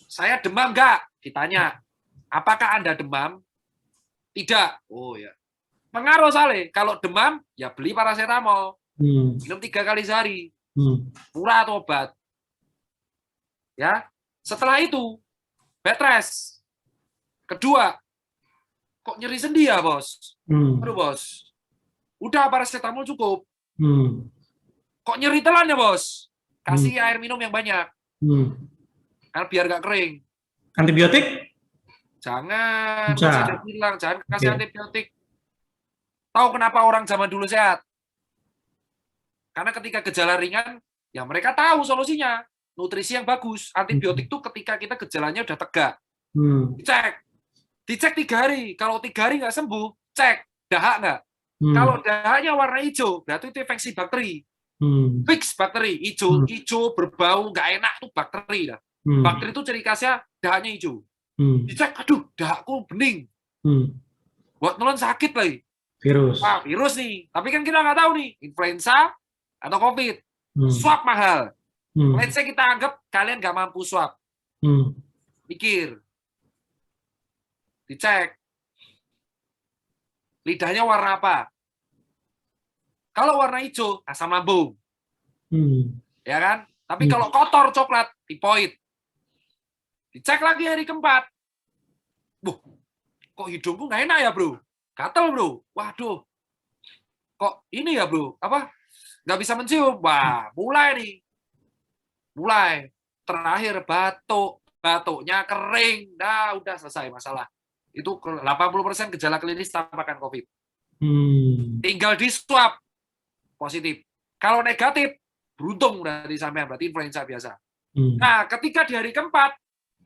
saya demam nggak? Ditanya, apakah Anda demam? Tidak. Oh ya. Pengaruh soalnya. Kalau demam, ya beli paracetamol. Minum 3 kali sehari. Murah atau obat. Ya. Setelah itu, bed rest. Kedua, kok nyeri sendi ya, Bos? Aduh, Bos. Udah paracetamol cukup. Kok nyeri telan ya, Bos? Kasih air minum yang banyak. Karena biar nggak kering. Antibiotik? Jangan. Saya bilang, jangan kasih antibiotik. Tahu kenapa orang zaman dulu sehat? Karena ketika gejala ringan, ya mereka tahu solusinya. Nutrisi yang bagus. Antibiotik itu ketika kita gejalanya udah tegak. Dicek 3 hari. Kalau 3 hari nggak sembuh, cek dahak nggak. Kalau dahaknya warna hijau, berarti itu infeksi bakteri. Fix bakteri, hijau berbau nggak enak tuh bakteri. Bakteri itu ciri khasnya dahaknya hijau. Dicek, aduh dahakku bening. Buat nolong sakit lagi. Virus. Wah, virus nih. Tapi kan kita nggak tahu nih, influenza atau COVID. Swab mahal. Let's say kita anggap kalian nggak mampu swab. Pikir. Dicek. Lidahnya warna apa? Kalau warna hijau, asam lambung. Ya kan? Tapi kalau kotor, coklat, tipoid. Dicek lagi hari keempat. Kok hidungku nggak enak ya, bro? Gatel, bro. Waduh. kok ini ya bro, nggak bisa mencium. Wah, mulai nih. Mulai. Terakhir batuknya kering. Nah, udah selesai masalah. Itu 80% gejala klinis tampakan COVID. Tinggal di swab positif. Kalau negatif, beruntung dari sampean, berarti influenza biasa. Nah, ketika di hari keempat,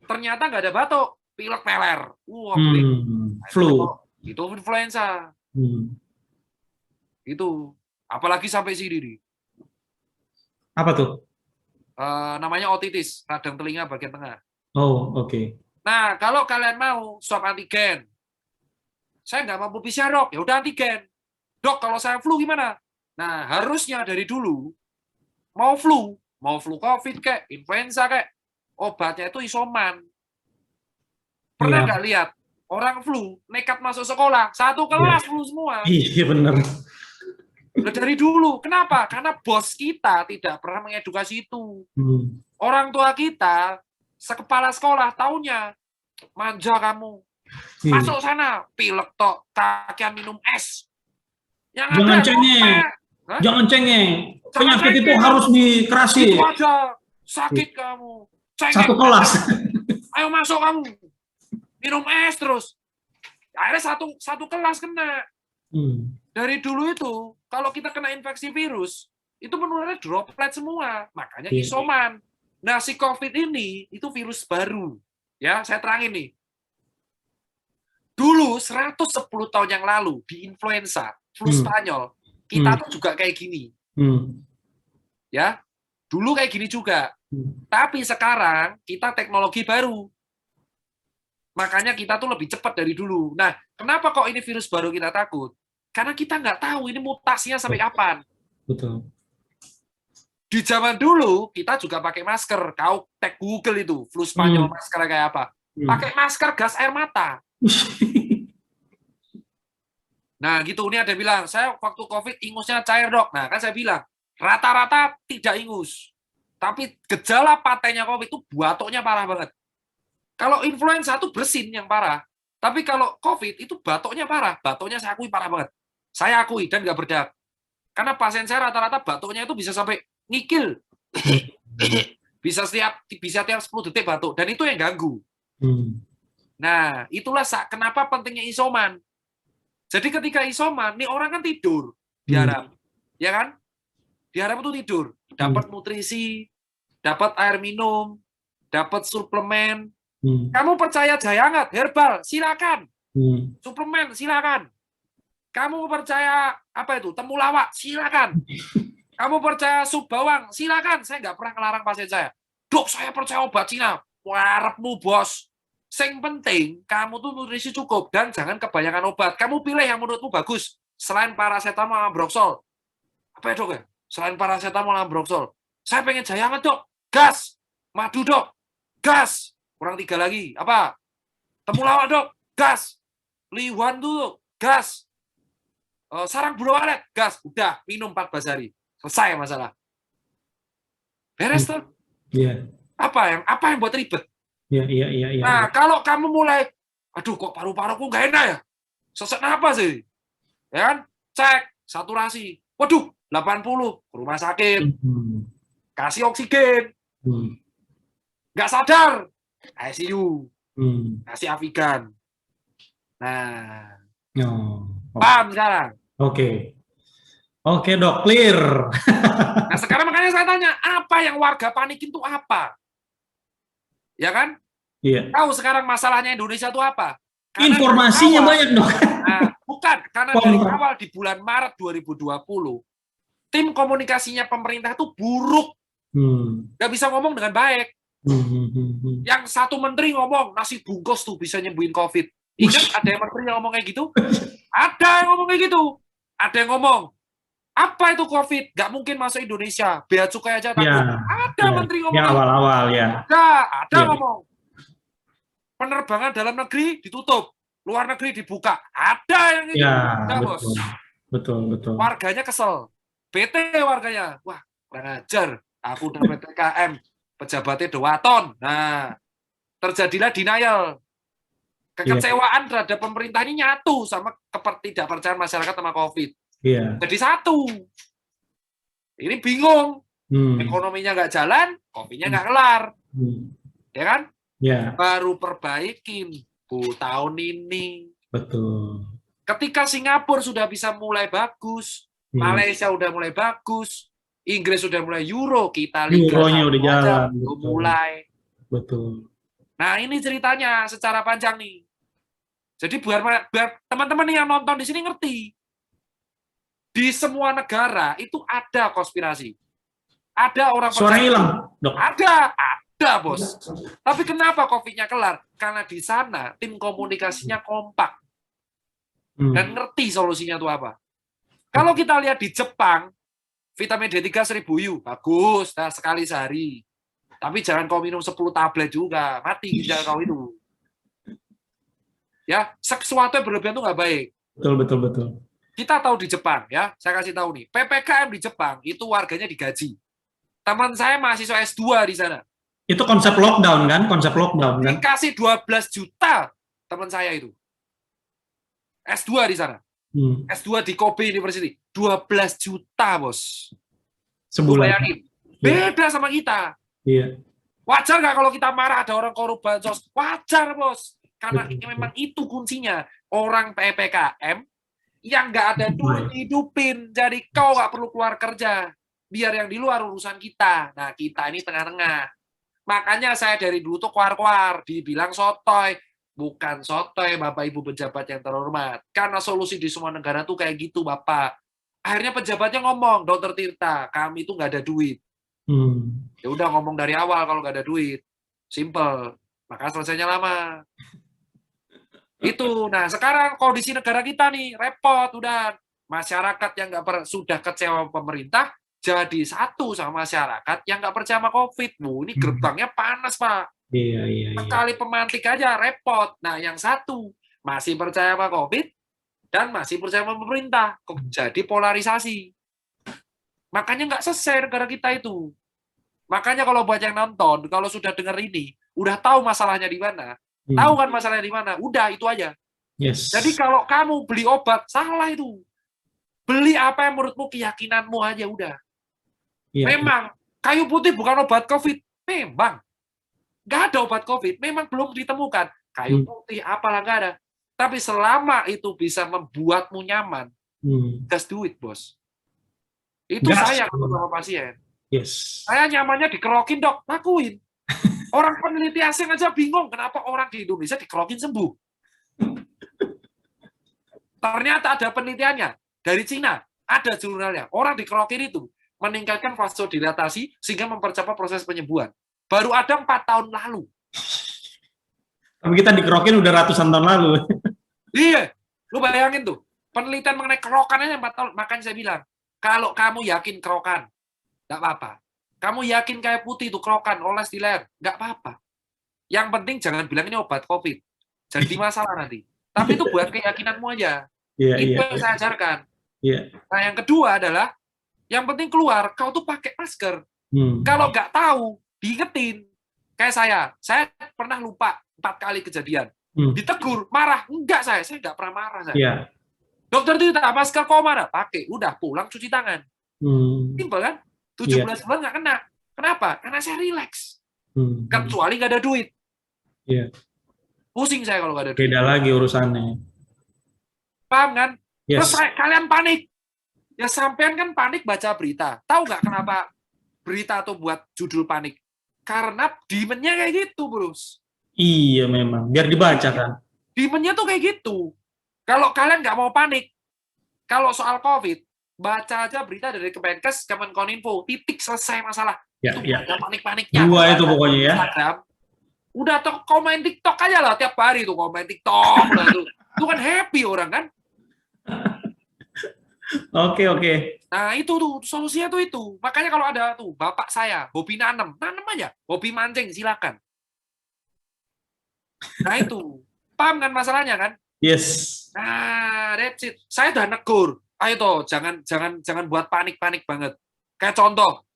ternyata nggak ada batuk, pilek meler. Flu. Itu influenza. Itu. Apalagi sampai sini nih. Apa tuh? Namanya otitis, radang telinga bagian tengah. Oh, oke. Nah, kalau kalian mau swab antigen, saya nggak mampu PCR, dok. Ya udah antigen. Dok, kalau saya flu gimana? Nah, harusnya dari dulu, mau flu COVID kayak, influenza kayak, obatnya itu isoman. Pernah nggak lihat orang flu nekat masuk sekolah, satu kelas flu semua? Iya, benar. Udah dari dulu. Kenapa? Karena bos kita tidak pernah mengedukasi itu. Orang tua kita, sekepala sekolah, taunya manja kamu. Masuk sana, pilek tok, kakian minum es. Yang Jangan ada, cengeng. Jangan cengeng. Penyakit itu harus dikerasi. Itu aja. Sakit kamu. Cengeng. Satu kelas. Ayo masuk kamu. Minum es terus. Akhirnya satu kelas kena. Dari dulu itu, kalau kita kena infeksi virus, itu menularnya droplet semua. Makanya isoman. Nah, si COVID ini, itu virus baru. Ya, saya terangin nih. Dulu, 110 tahun yang lalu, di influenza, flu Spanyol, kita tuh juga kayak gini. Ya, dulu kayak gini juga. Tapi sekarang, kita teknologi baru. Makanya kita tuh lebih cepat dari dulu. Nah, kenapa kok ini virus baru kita takut? Karena kita nggak tahu ini mutasinya sampai kapan. Betul. Di zaman dulu, kita juga pakai masker. Kau tag Google itu, flu Spanyol masker kayak apa. Pakai masker gas air mata. Nah, gitu. Ini ada bilang, saya waktu COVID ingusnya cair, dok. Nah, kan saya bilang, rata-rata tidak ingus. Tapi gejala patenya COVID itu batuknya parah banget. Kalau influenza itu bersin yang parah. Tapi kalau COVID itu batuknya parah. Batuknya saya akui parah banget. Saya akui dan nggak berdak. Karena pasien saya rata-rata batuknya itu bisa sampai ngikil. Bisa tiap 10 detik batuk. Dan itu yang ganggu. Nah, itulah kenapa pentingnya isoman. Jadi ketika isoman, nih orang kan tidur. Diharap. Ya kan? Diharap itu tidur. Dapat nutrisi, dapat air minum, dapat suplemen. Kamu percaya jahe hangat, herbal, silakan. Suplemen, silakan. Kamu percaya temulawak, silakan. Kamu percaya sup bawang, silakan. Saya nggak pernah ngelarang pasien saya. Dok, saya percaya obat Cina. Warepmu, bos. Yang penting, kamu tuh nutrisi cukup dan jangan kebanyakan obat. Kamu pilih yang menurutmu bagus. Selain paracetamol sama Ambroxol. Apa ya, dok ya? Selain paracetamol sama Ambroxol. Saya pengen jahe hangat, dok. Gas. Madu, dok. Gas. Kurang 3 lagi. Apa? Temulawak, dok. Gas. Liwan tuh, gas. Sarang bulu walet, gas. Udah, minum 14 hari. Selesai masalah. Beres tuh. Iya. Apa yang buat ribet? Iya. Nah, kalau kamu mulai, aduh kok paru-paruku nggak enak ya? Sesak napas sih. Ya kan? Cek saturasi. Waduh, 80. Ke rumah sakit. Kasih oksigen. Nggak sadar. ICU. Kasih Avigan. Nah. Paham sekarang? Oke, dok, clear. Nah, sekarang makanya saya tanya, apa yang warga panikin itu apa? Ya kan? Iya. Tahu sekarang masalahnya Indonesia itu apa? Karena informasinya banyak, dok. Nah, bukan. Karena dari awal di bulan Maret 2020, tim komunikasinya pemerintah itu buruk. Nggak bisa ngomong dengan baik. Yang satu menteri ngomong, nasi bungkus tuh bisa nyembuhin COVID. Ingat ada yang menteri yang ngomong kayak gitu? Ada yang ngomong kayak gitu. Ada yang ngomong, apa itu COVID? Nggak mungkin masuk Indonesia. Bea cukai aja takut. Ya, ada menteri ngomong. Ya, awal-awal ya. Ada ngomong. Penerbangan dalam negeri ditutup. Luar negeri dibuka. Ada yang itu. Ya, betul. Warganya kesel. PT warganya. Wah, kurang ajar. Aku udah PPKM. Pejabatnya dewaton. Nah, terjadilah denial. Kekecewaan terhadap pemerintah ini nyatu sama ketidakpercayaan masyarakat sama COVID. Iya. Jadi satu. Ini bingung. Hmm. Ekonominya nggak jalan, kopinya nggak kelar. Hmm. Ya kan? Ya, Baru perbaikin tahun ini. betul. Ketika Singapura sudah bisa mulai bagus, Hmm. Malaysia udah mulai bagus, Inggris sudah mulai Euro, kita Liga Euronya 1 udah aja jalan, belum betul. mulai. Betul. Nah, ini ceritanya secara panjang nih. Jadi biar teman-teman yang nonton di sini ngerti. Di semua negara itu ada konspirasi. Ada orang Suaranya percaya. hilang, Dok. Ada, Bos. Tapi kenapa COVID-nya kelar? Karena di sana tim komunikasinya kompak dan ngerti solusinya itu apa. Kalau kita lihat di Jepang, vitamin D3 1000 IU, bagus, nah sekali sehari. Tapi jangan kau minum 10 tablet juga, mati ginjal kau itu. Ya, sesuatu yang berlebihan itu nggak baik. Betul. Kita tahu di Jepang, ya, saya kasih tahu nih, PPKM di Jepang itu warganya digaji. Teman saya mahasiswa S2 di sana. Itu konsep lockdown kan? Konsep lockdown kan? Dikasih 12 juta teman saya itu. S2 di sana. S2 di Kobe University. 12 juta, Bos. Sebulan. Bayangin. Beda sama kita. Iya. Wajar nggak kalau kita marah ada orang korup bansos? Wajar, Bos. Karena memang itu kuncinya. Orang PPKM yang nggak ada duit hidupin. Jadi kau nggak perlu keluar kerja. Biar yang di luar urusan kita. Nah, kita ini tengah-tengah. Makanya saya dari dulu tuh keluar-keluar. Dibilang sotoy. Bukan sotoy, Bapak Ibu pejabat yang terhormat. Karena solusi di semua negara tuh kayak gitu, Bapak. Akhirnya pejabatnya ngomong, Dokter Tirta, kami itu nggak ada duit. Ya udah ngomong dari awal kalau nggak ada duit. Simple. Maka selesainya lama. Itu. Nah, sekarang kondisi negara kita nih, repot. Udah. Masyarakat yang sudah kecewa pemerintah, jadi satu sama masyarakat yang nggak percaya sama COVID. Ini gerbangnya panas, Pak. Iya. Sekali pemantik aja, repot. Nah, yang satu masih percaya sama COVID, dan masih percaya sama pemerintah. Jadi polarisasi. Makanya nggak selesai negara kita itu. Makanya kalau buat yang nonton, kalau sudah dengar ini, udah tahu masalahnya di mana, tahu kan masalahnya di mana, udah itu aja. Yes. Jadi kalau kamu beli obat, salah itu. Beli apa yang menurutmu keyakinanmu aja udah. Iya. Memang kayu putih bukan obat COVID, memang nggak ada obat COVID, memang belum ditemukan. Kayu putih apalah nggak ada. Tapi selama itu bisa membuatmu nyaman, just do it, Bos. Itu saya kalau sama pasien. Yes. Saya nyamannya dikerokin, Dok. Lakuin. Orang peneliti asing aja bingung kenapa orang di Indonesia dikerokin sembuh. Ternyata ada penelitiannya. Dari Cina, ada jurnalnya. Orang dikerokin itu meningkatkan vasodilatasi sehingga mempercepat proses penyembuhan. Baru ada 4 tahun lalu. Tapi kita dikerokin udah ratusan tahun lalu. Iya. Lu bayangin tuh. Penelitian mengenai kerokan aja 4 tahun. Makanya saya bilang, kalau kamu yakin kerokan, nggak apa-apa. Kamu yakin kayak putih itu kerokan, oles di leher, nggak apa-apa. Yang penting jangan bilang ini obat COVID. Jadi masalah nanti. Tapi itu buat keyakinanmu aja. Itu yang saya ajarkan. Nah, yang kedua adalah, yang penting keluar, kau tuh pakai masker. Kalau nggak tahu, diingetin. Kayak saya pernah lupa 4 kali kejadian. Ditegur, marah. Enggak saya nggak pernah marah. Dokter itu tak masker kok mana? Pakai, udah pulang cuci tangan. Simpel kan? 17 bulan nggak kena. Kenapa? Karena saya rileks. Kecuali nggak ada duit. Pusing saya kalau nggak ada duit. Beda lagi urusannya. Paham kan? Terus kalian panik. Ya sampean kan panik baca berita. Tahu nggak kenapa berita tuh buat judul panik? Karena demand-nya kayak gitu, Bros. Iya memang. Biar dibaca kan. Demand-nya tuh kayak gitu. Kalau kalian nggak mau panik, kalau soal COVID, baca aja berita dari Kemenkes, Kemenkominfo, titik selesai masalah. Itu ada panik-paniknya. Dua itu pokoknya ya. Instagram, udah komen TikTok aja lah tiap hari tuh komen TikTok. Itu kan happy orang kan. Oke. Nah itu tuh solusinya tuh itu. Makanya kalau ada tuh bapak saya hobi nanam aja, hobi mancing silakan. Nah itu paham kan masalahnya kan? Yes. Nah that's it. Saya udah negur. Ayo toh jangan buat panik banget. Kayak contoh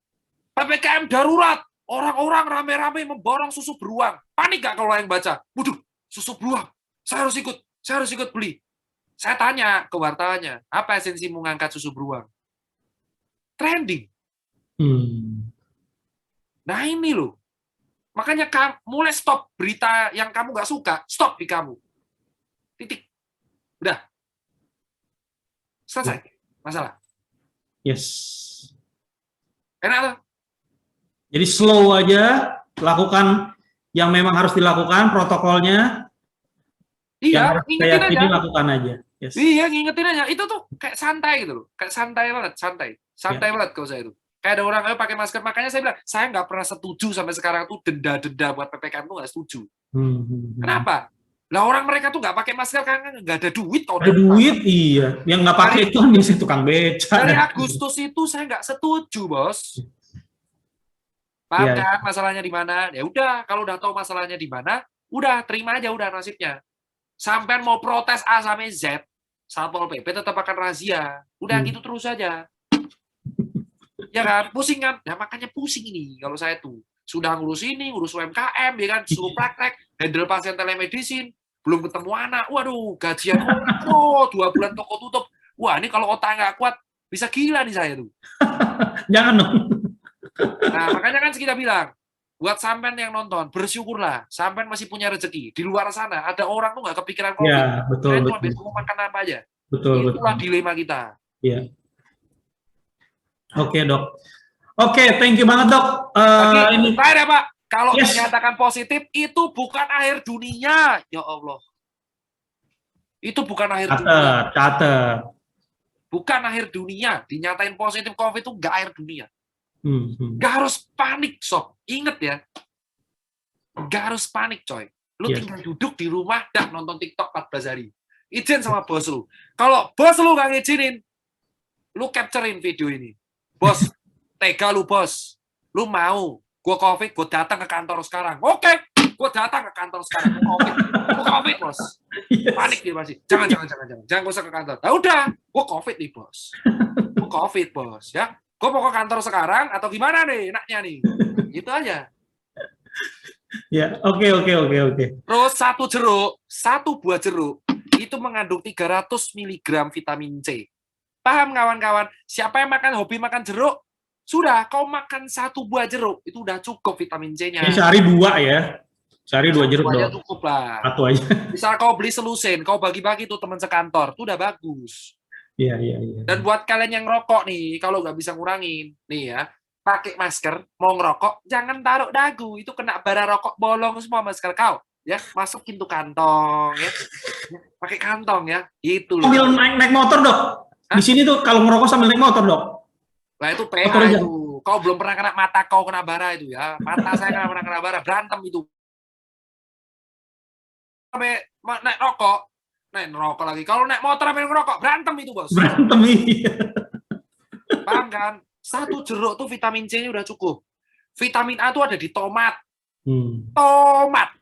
PPKM darurat, orang-orang rame-rame memborong susu beruang. Panik gak kalau yang baca? Waduh, susu beruang. Saya harus ikut beli. Saya tanya ke wartawannya, apa esensimu ngangkat susu beruang? Trending. Nah ini loh. Makanya mulai stop berita yang kamu nggak suka, stop di kamu. Titik. Udah. Selesai. Masalah. Yes. Enak tuh. Jadi slow aja, lakukan yang memang harus dilakukan, protokolnya. Iya, yang ingetin saya aja. ini lakukan aja. Yes. Iya, ngingetin aja. Itu tuh kayak santai gitu loh. Kayak santai banget, santai. Santai banget kalau saya itu. Kayak ada orang, ayo pakai masker. Makanya saya bilang, saya nggak pernah setuju sampai sekarang tuh denda-denda buat PPKM tuh nggak setuju. Kenapa? Lah orang mereka tuh nggak pakai masker karena nggak ada duit. Ada duit, iya. Yang nggak pakai itu kan biasanya tukang beca. Dari Agustus itu saya nggak setuju, Bos. Paham kan masalahnya di mana? Ya udah, kalau udah tahu masalahnya di mana, udah terima aja udah nasibnya. Sampai mau protes A sampai Z, Satpol PP tetap akan razia. Udah gitu terus aja. Ya kan? Pusing kan? Ya makanya pusing ini kalau saya tuh. Sudah ngurus ini, ngurus UMKM, ya kan? Suruh praktek, handle pasien telemedicine, belum ketemu anak. Waduh, gajian orang. 2 bulan toko tutup. Wah, ini kalau otak nggak kuat, bisa gila nih saya tuh. Jangan dong. Nah, makanya kan kita bilang, buat sampean yang nonton, bersyukurlah, sampean masih punya rezeki. Di luar sana, ada orang tuh nggak kepikiran COVID. Ya, betul. Cuma bingung makan apa aja. Betul. Itulah dilema kita. Iya. Oke, Dok. Oke, thank you banget, Dok. Ini terakhir ya, Pak. Kalau dinyatakan positif, itu bukan akhir dunia. Ya Allah. Itu bukan akhir dunia. Catat. Bukan akhir dunia. Dinyatain positif COVID itu nggak akhir dunia. Nggak harus panik, Sob. Ingat ya. Nggak harus panik, coy. Lu tinggal duduk di rumah, dah nonton TikTok 14 hari. Izin sama bos lu. Kalau bos lu nggak ngizinin, lu capturein video ini. Bos, tega lu, bos. Lu mau, gue COVID, gue datang ke kantor sekarang. Oke, gue datang ke kantor sekarang. Gue COVID, bos. Panik dia masih. Jangan gue usah ke kantor. Nah, udah, gue COVID nih, bos. Gue COVID, bos. Ya, gue mau ke kantor sekarang atau gimana nih enaknya nih? Gitu aja. Ya, oke. Terus satu buah jeruk itu mengandung 300 mg vitamin C. Paham kawan-kawan? Siapa yang hobi makan jeruk? Sudah, kau makan 1 buah jeruk itu udah cukup vitamin C-nya. Ini sehari 2 ya. Sehari 2 jeruk dong. Cukup lah. 1 aja. Misal kau beli selusin, kau bagi-bagi tuh teman sekantor, itu udah bagus. Iya. Dan buat kalian yang ngerokok nih, kalau nggak bisa ngurangin, nih ya, pakai masker, mau ngerokok, jangan taruh dagu, itu kena bara rokok bolong semua masker kau, ya, masukin tuh kantong, ya, pakai kantong ya, itu loh. Sambil naik motor, Dok. Di sini tuh kalau ngerokok sambil naik motor, Dok. Nah itu PH itu, kau belum pernah kena mata kau kena bara itu ya, mata saya nggak pernah kena bara, berantem itu. Sampai naik rokok. Naik ngerokok lagi. Kalau naik motor sambil ngerokok, berantem itu, bos. Berantem, iya. Paham kan? 1 jeruk tuh vitamin C-nya udah cukup. Vitamin A tuh ada di tomat. Tomat.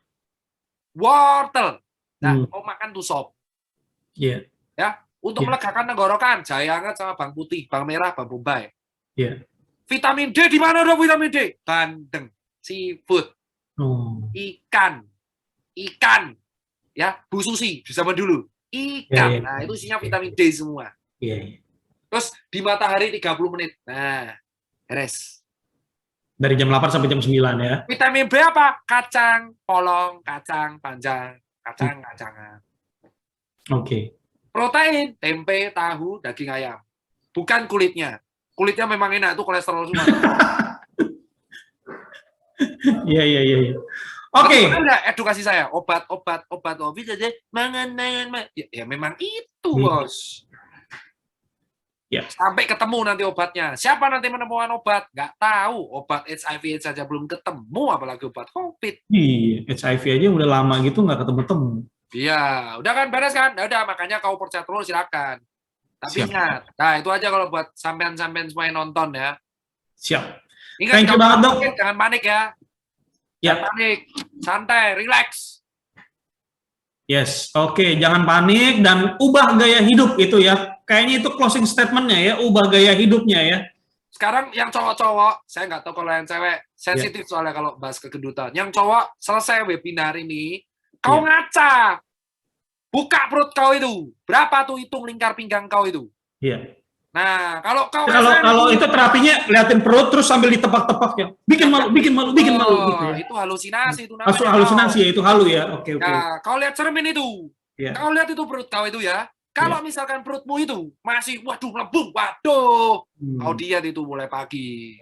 Wortel. Nah, mau makan tuh sop. Iya. Ya, untuk melegakan tenggorokan, jahe hangat sama bawang putih, bawang merah, bawang bombay. Iya. Vitamin D di mana dong vitamin D? Bandeng. Seafood. Ikan. Ya, Bu Susi di zaman dulu. Ikan. Nah, itu isinya vitamin D semua. Iya. Terus di matahari 30 menit. Nah, beres. Dari jam 8 sampai jam 9 ya. Vitamin B apa? Kacang, polong, kacang panjang, kacang-kacangan. Oke. Protein, tempe, tahu, daging ayam. Bukan kulitnya. Kulitnya memang enak, itu kolesterol semua. Iya. Oke. Ada edukasi saya, obat aja, mangan. Ya memang itu, bos. Ya. Sampai ketemu nanti obatnya. Siapa nanti menemukan obat? Nggak tahu. Obat HIV saja belum ketemu, apalagi obat COVID. Iya, HIV aja udah lama gitu nggak ketemu-temu. Iya, udah kan beres kan? Udah, makanya kau percaya terus silakan. Tapi ingat, nah itu aja kalau buat sampean-sampean semua yang nonton ya. Siap. Ingat, thank you banget, Dok. Jangan panik ya. Jangan panik, santai, relax. Yes, oke. Jangan panik dan ubah gaya hidup itu ya. Kayaknya itu closing statement-nya ya, ubah gaya hidupnya ya. Sekarang yang cowok-cowok, saya nggak tahu kalau yang cewek, sensitif soalnya kalau bahas kegendutan. Yang cowok, selesai webinar ini, kau ngaca. buka perut kau itu. Berapa tuh hitung lingkar pinggang kau itu. Iya. Nah, kalau kau Kalau itu terapinya liatin perut terus sambil ditepak-tepak ya. Bikin malu gitu ya. Itu halusinasi itu namanya. Halusinasi ya, itu halu ya. Oke. Nah, kau lihat cermin itu. Iya. Kau lihat itu perut kau itu ya. Kalau misalkan perutmu itu masih waduh melembung, waduh. Kau diet itu mulai pagi.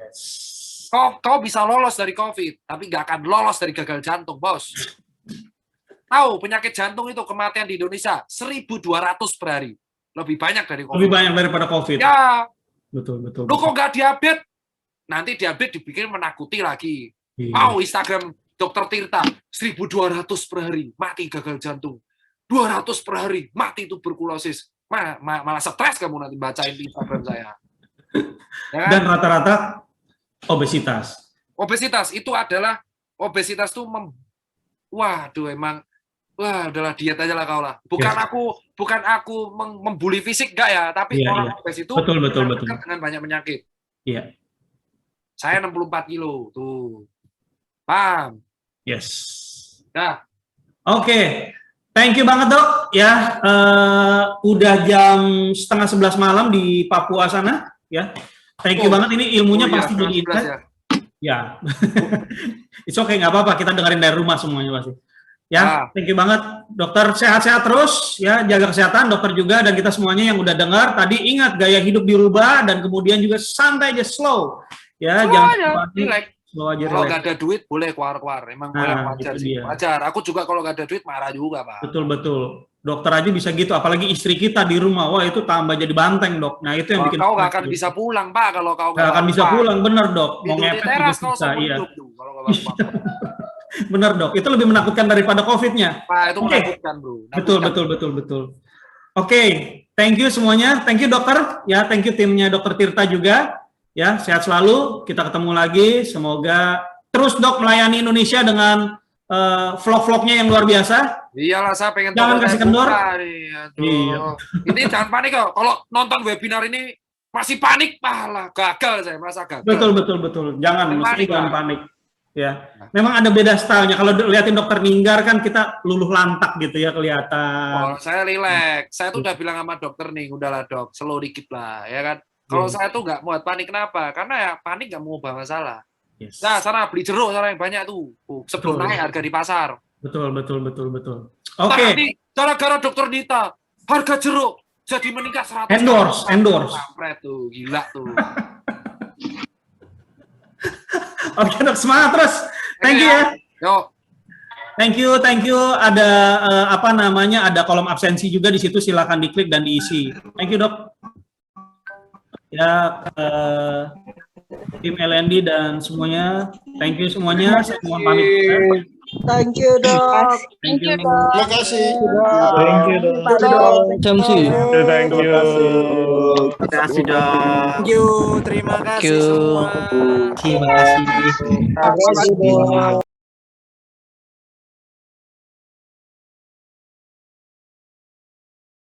Kau bisa lolos dari COVID, tapi nggak akan lolos dari gagal jantung, bos. Tahu penyakit jantung itu kematian di Indonesia 1.200 per hari. Lebih banyak dari COVID. Lebih banyak daripada COVID. Ya. Betul. Lu kok nggak diabetes? Nanti diabetes dibikin menakuti lagi. Iya. Mau Instagram Dokter Tirta 1.200 per hari mati gagal jantung. 200 per hari mati tuberkulosis. Malah stres kamu nanti bacain di Instagram saya. Ya kan? Dan rata-rata obesitas. Obesitas itu adalah obesitas tuh waduh emang udahlah diet aja lah kau lah. Bukan aku membuli fisik enggak ya, tapi orang obes itu betul. dengan banyak penyakit. Iya. Saya 64 kilo tuh. Paham? Yes. Nah. Oke. Thank you banget dok ya. Udah jam 10:30 malam di Papua sana ya. Thank you banget, ini ilmunya pasti jadi insight. Ya. It's okay, nggak apa-apa, kita dengerin dari rumah semuanya pasti. Ya, thank you banget dokter, sehat-sehat terus ya, jaga kesehatan dokter juga, dan kita semuanya yang udah dengar tadi, ingat gaya hidup dirubah dan kemudian juga santai aja, slow ya, jangan relax. Kalau nggak ada duit boleh keluar-keluar, emang wajar sih, wajar. Aku juga kalau nggak ada duit marah juga pak. Betul. Dokter aja bisa gitu, apalagi istri kita di rumah, wah itu tambah jadi banteng dok. Nah itu yang bikin kau nggak akan bisa pulang pak kalau kau nggak akan bisa pulang, bener dok. Mau ngepet juga susah, iya. Bener dok, itu lebih menakutkan daripada COVID-nya. Pak, itu menakutkan bro. Betul. Oke, thank you semuanya, thank you dokter, ya thank you timnya dokter Tirta juga, ya sehat selalu, kita ketemu lagi, semoga terus dok melayani Indonesia dengan vlog-vlognya yang luar biasa. Iyalah, saya pengen jangan kasih kendor. Iya. Ini jangan panik kok, kalau nonton webinar ini masih panik, gagal saya, merasa gagal. Betul, jangan panik. Ya, memang ada beda stylenya. Kalau liatin dokter Ninggar kan kita luluh lantak gitu ya kelihatan. Saya relax. Saya tuh udah bilang sama dokter nih, udahlah dok, slow dikit lah, ya kan. Kalau saya tuh nggak muat panik, kenapa? Karena ya panik nggak mau ubah masalah. Yes. Nah, sana beli jeruk sana yang banyak tuh. Sebelum naik harga di pasar. Betul. Oke. Ini gara-gara dokter Nita, harga jeruk jadi meningkat 100%. Endorse. Sampret tuh, gila tuh. Oke dok, semangat terus. Thank you ya. Yuk. Thank you. Ada ada kolom absensi juga di situ, silakan diklik dan diisi. Thank you dok. Ya, tim LND dan semuanya, thank you semuanya. Saya mohon pamit. Thank you dok. Thank you. Terima kasih. Thank you dok. Thank you. Thank you. Terima kasih dok. Thank you. Terima kasih semua. Terima kasih. Terima kasih dok.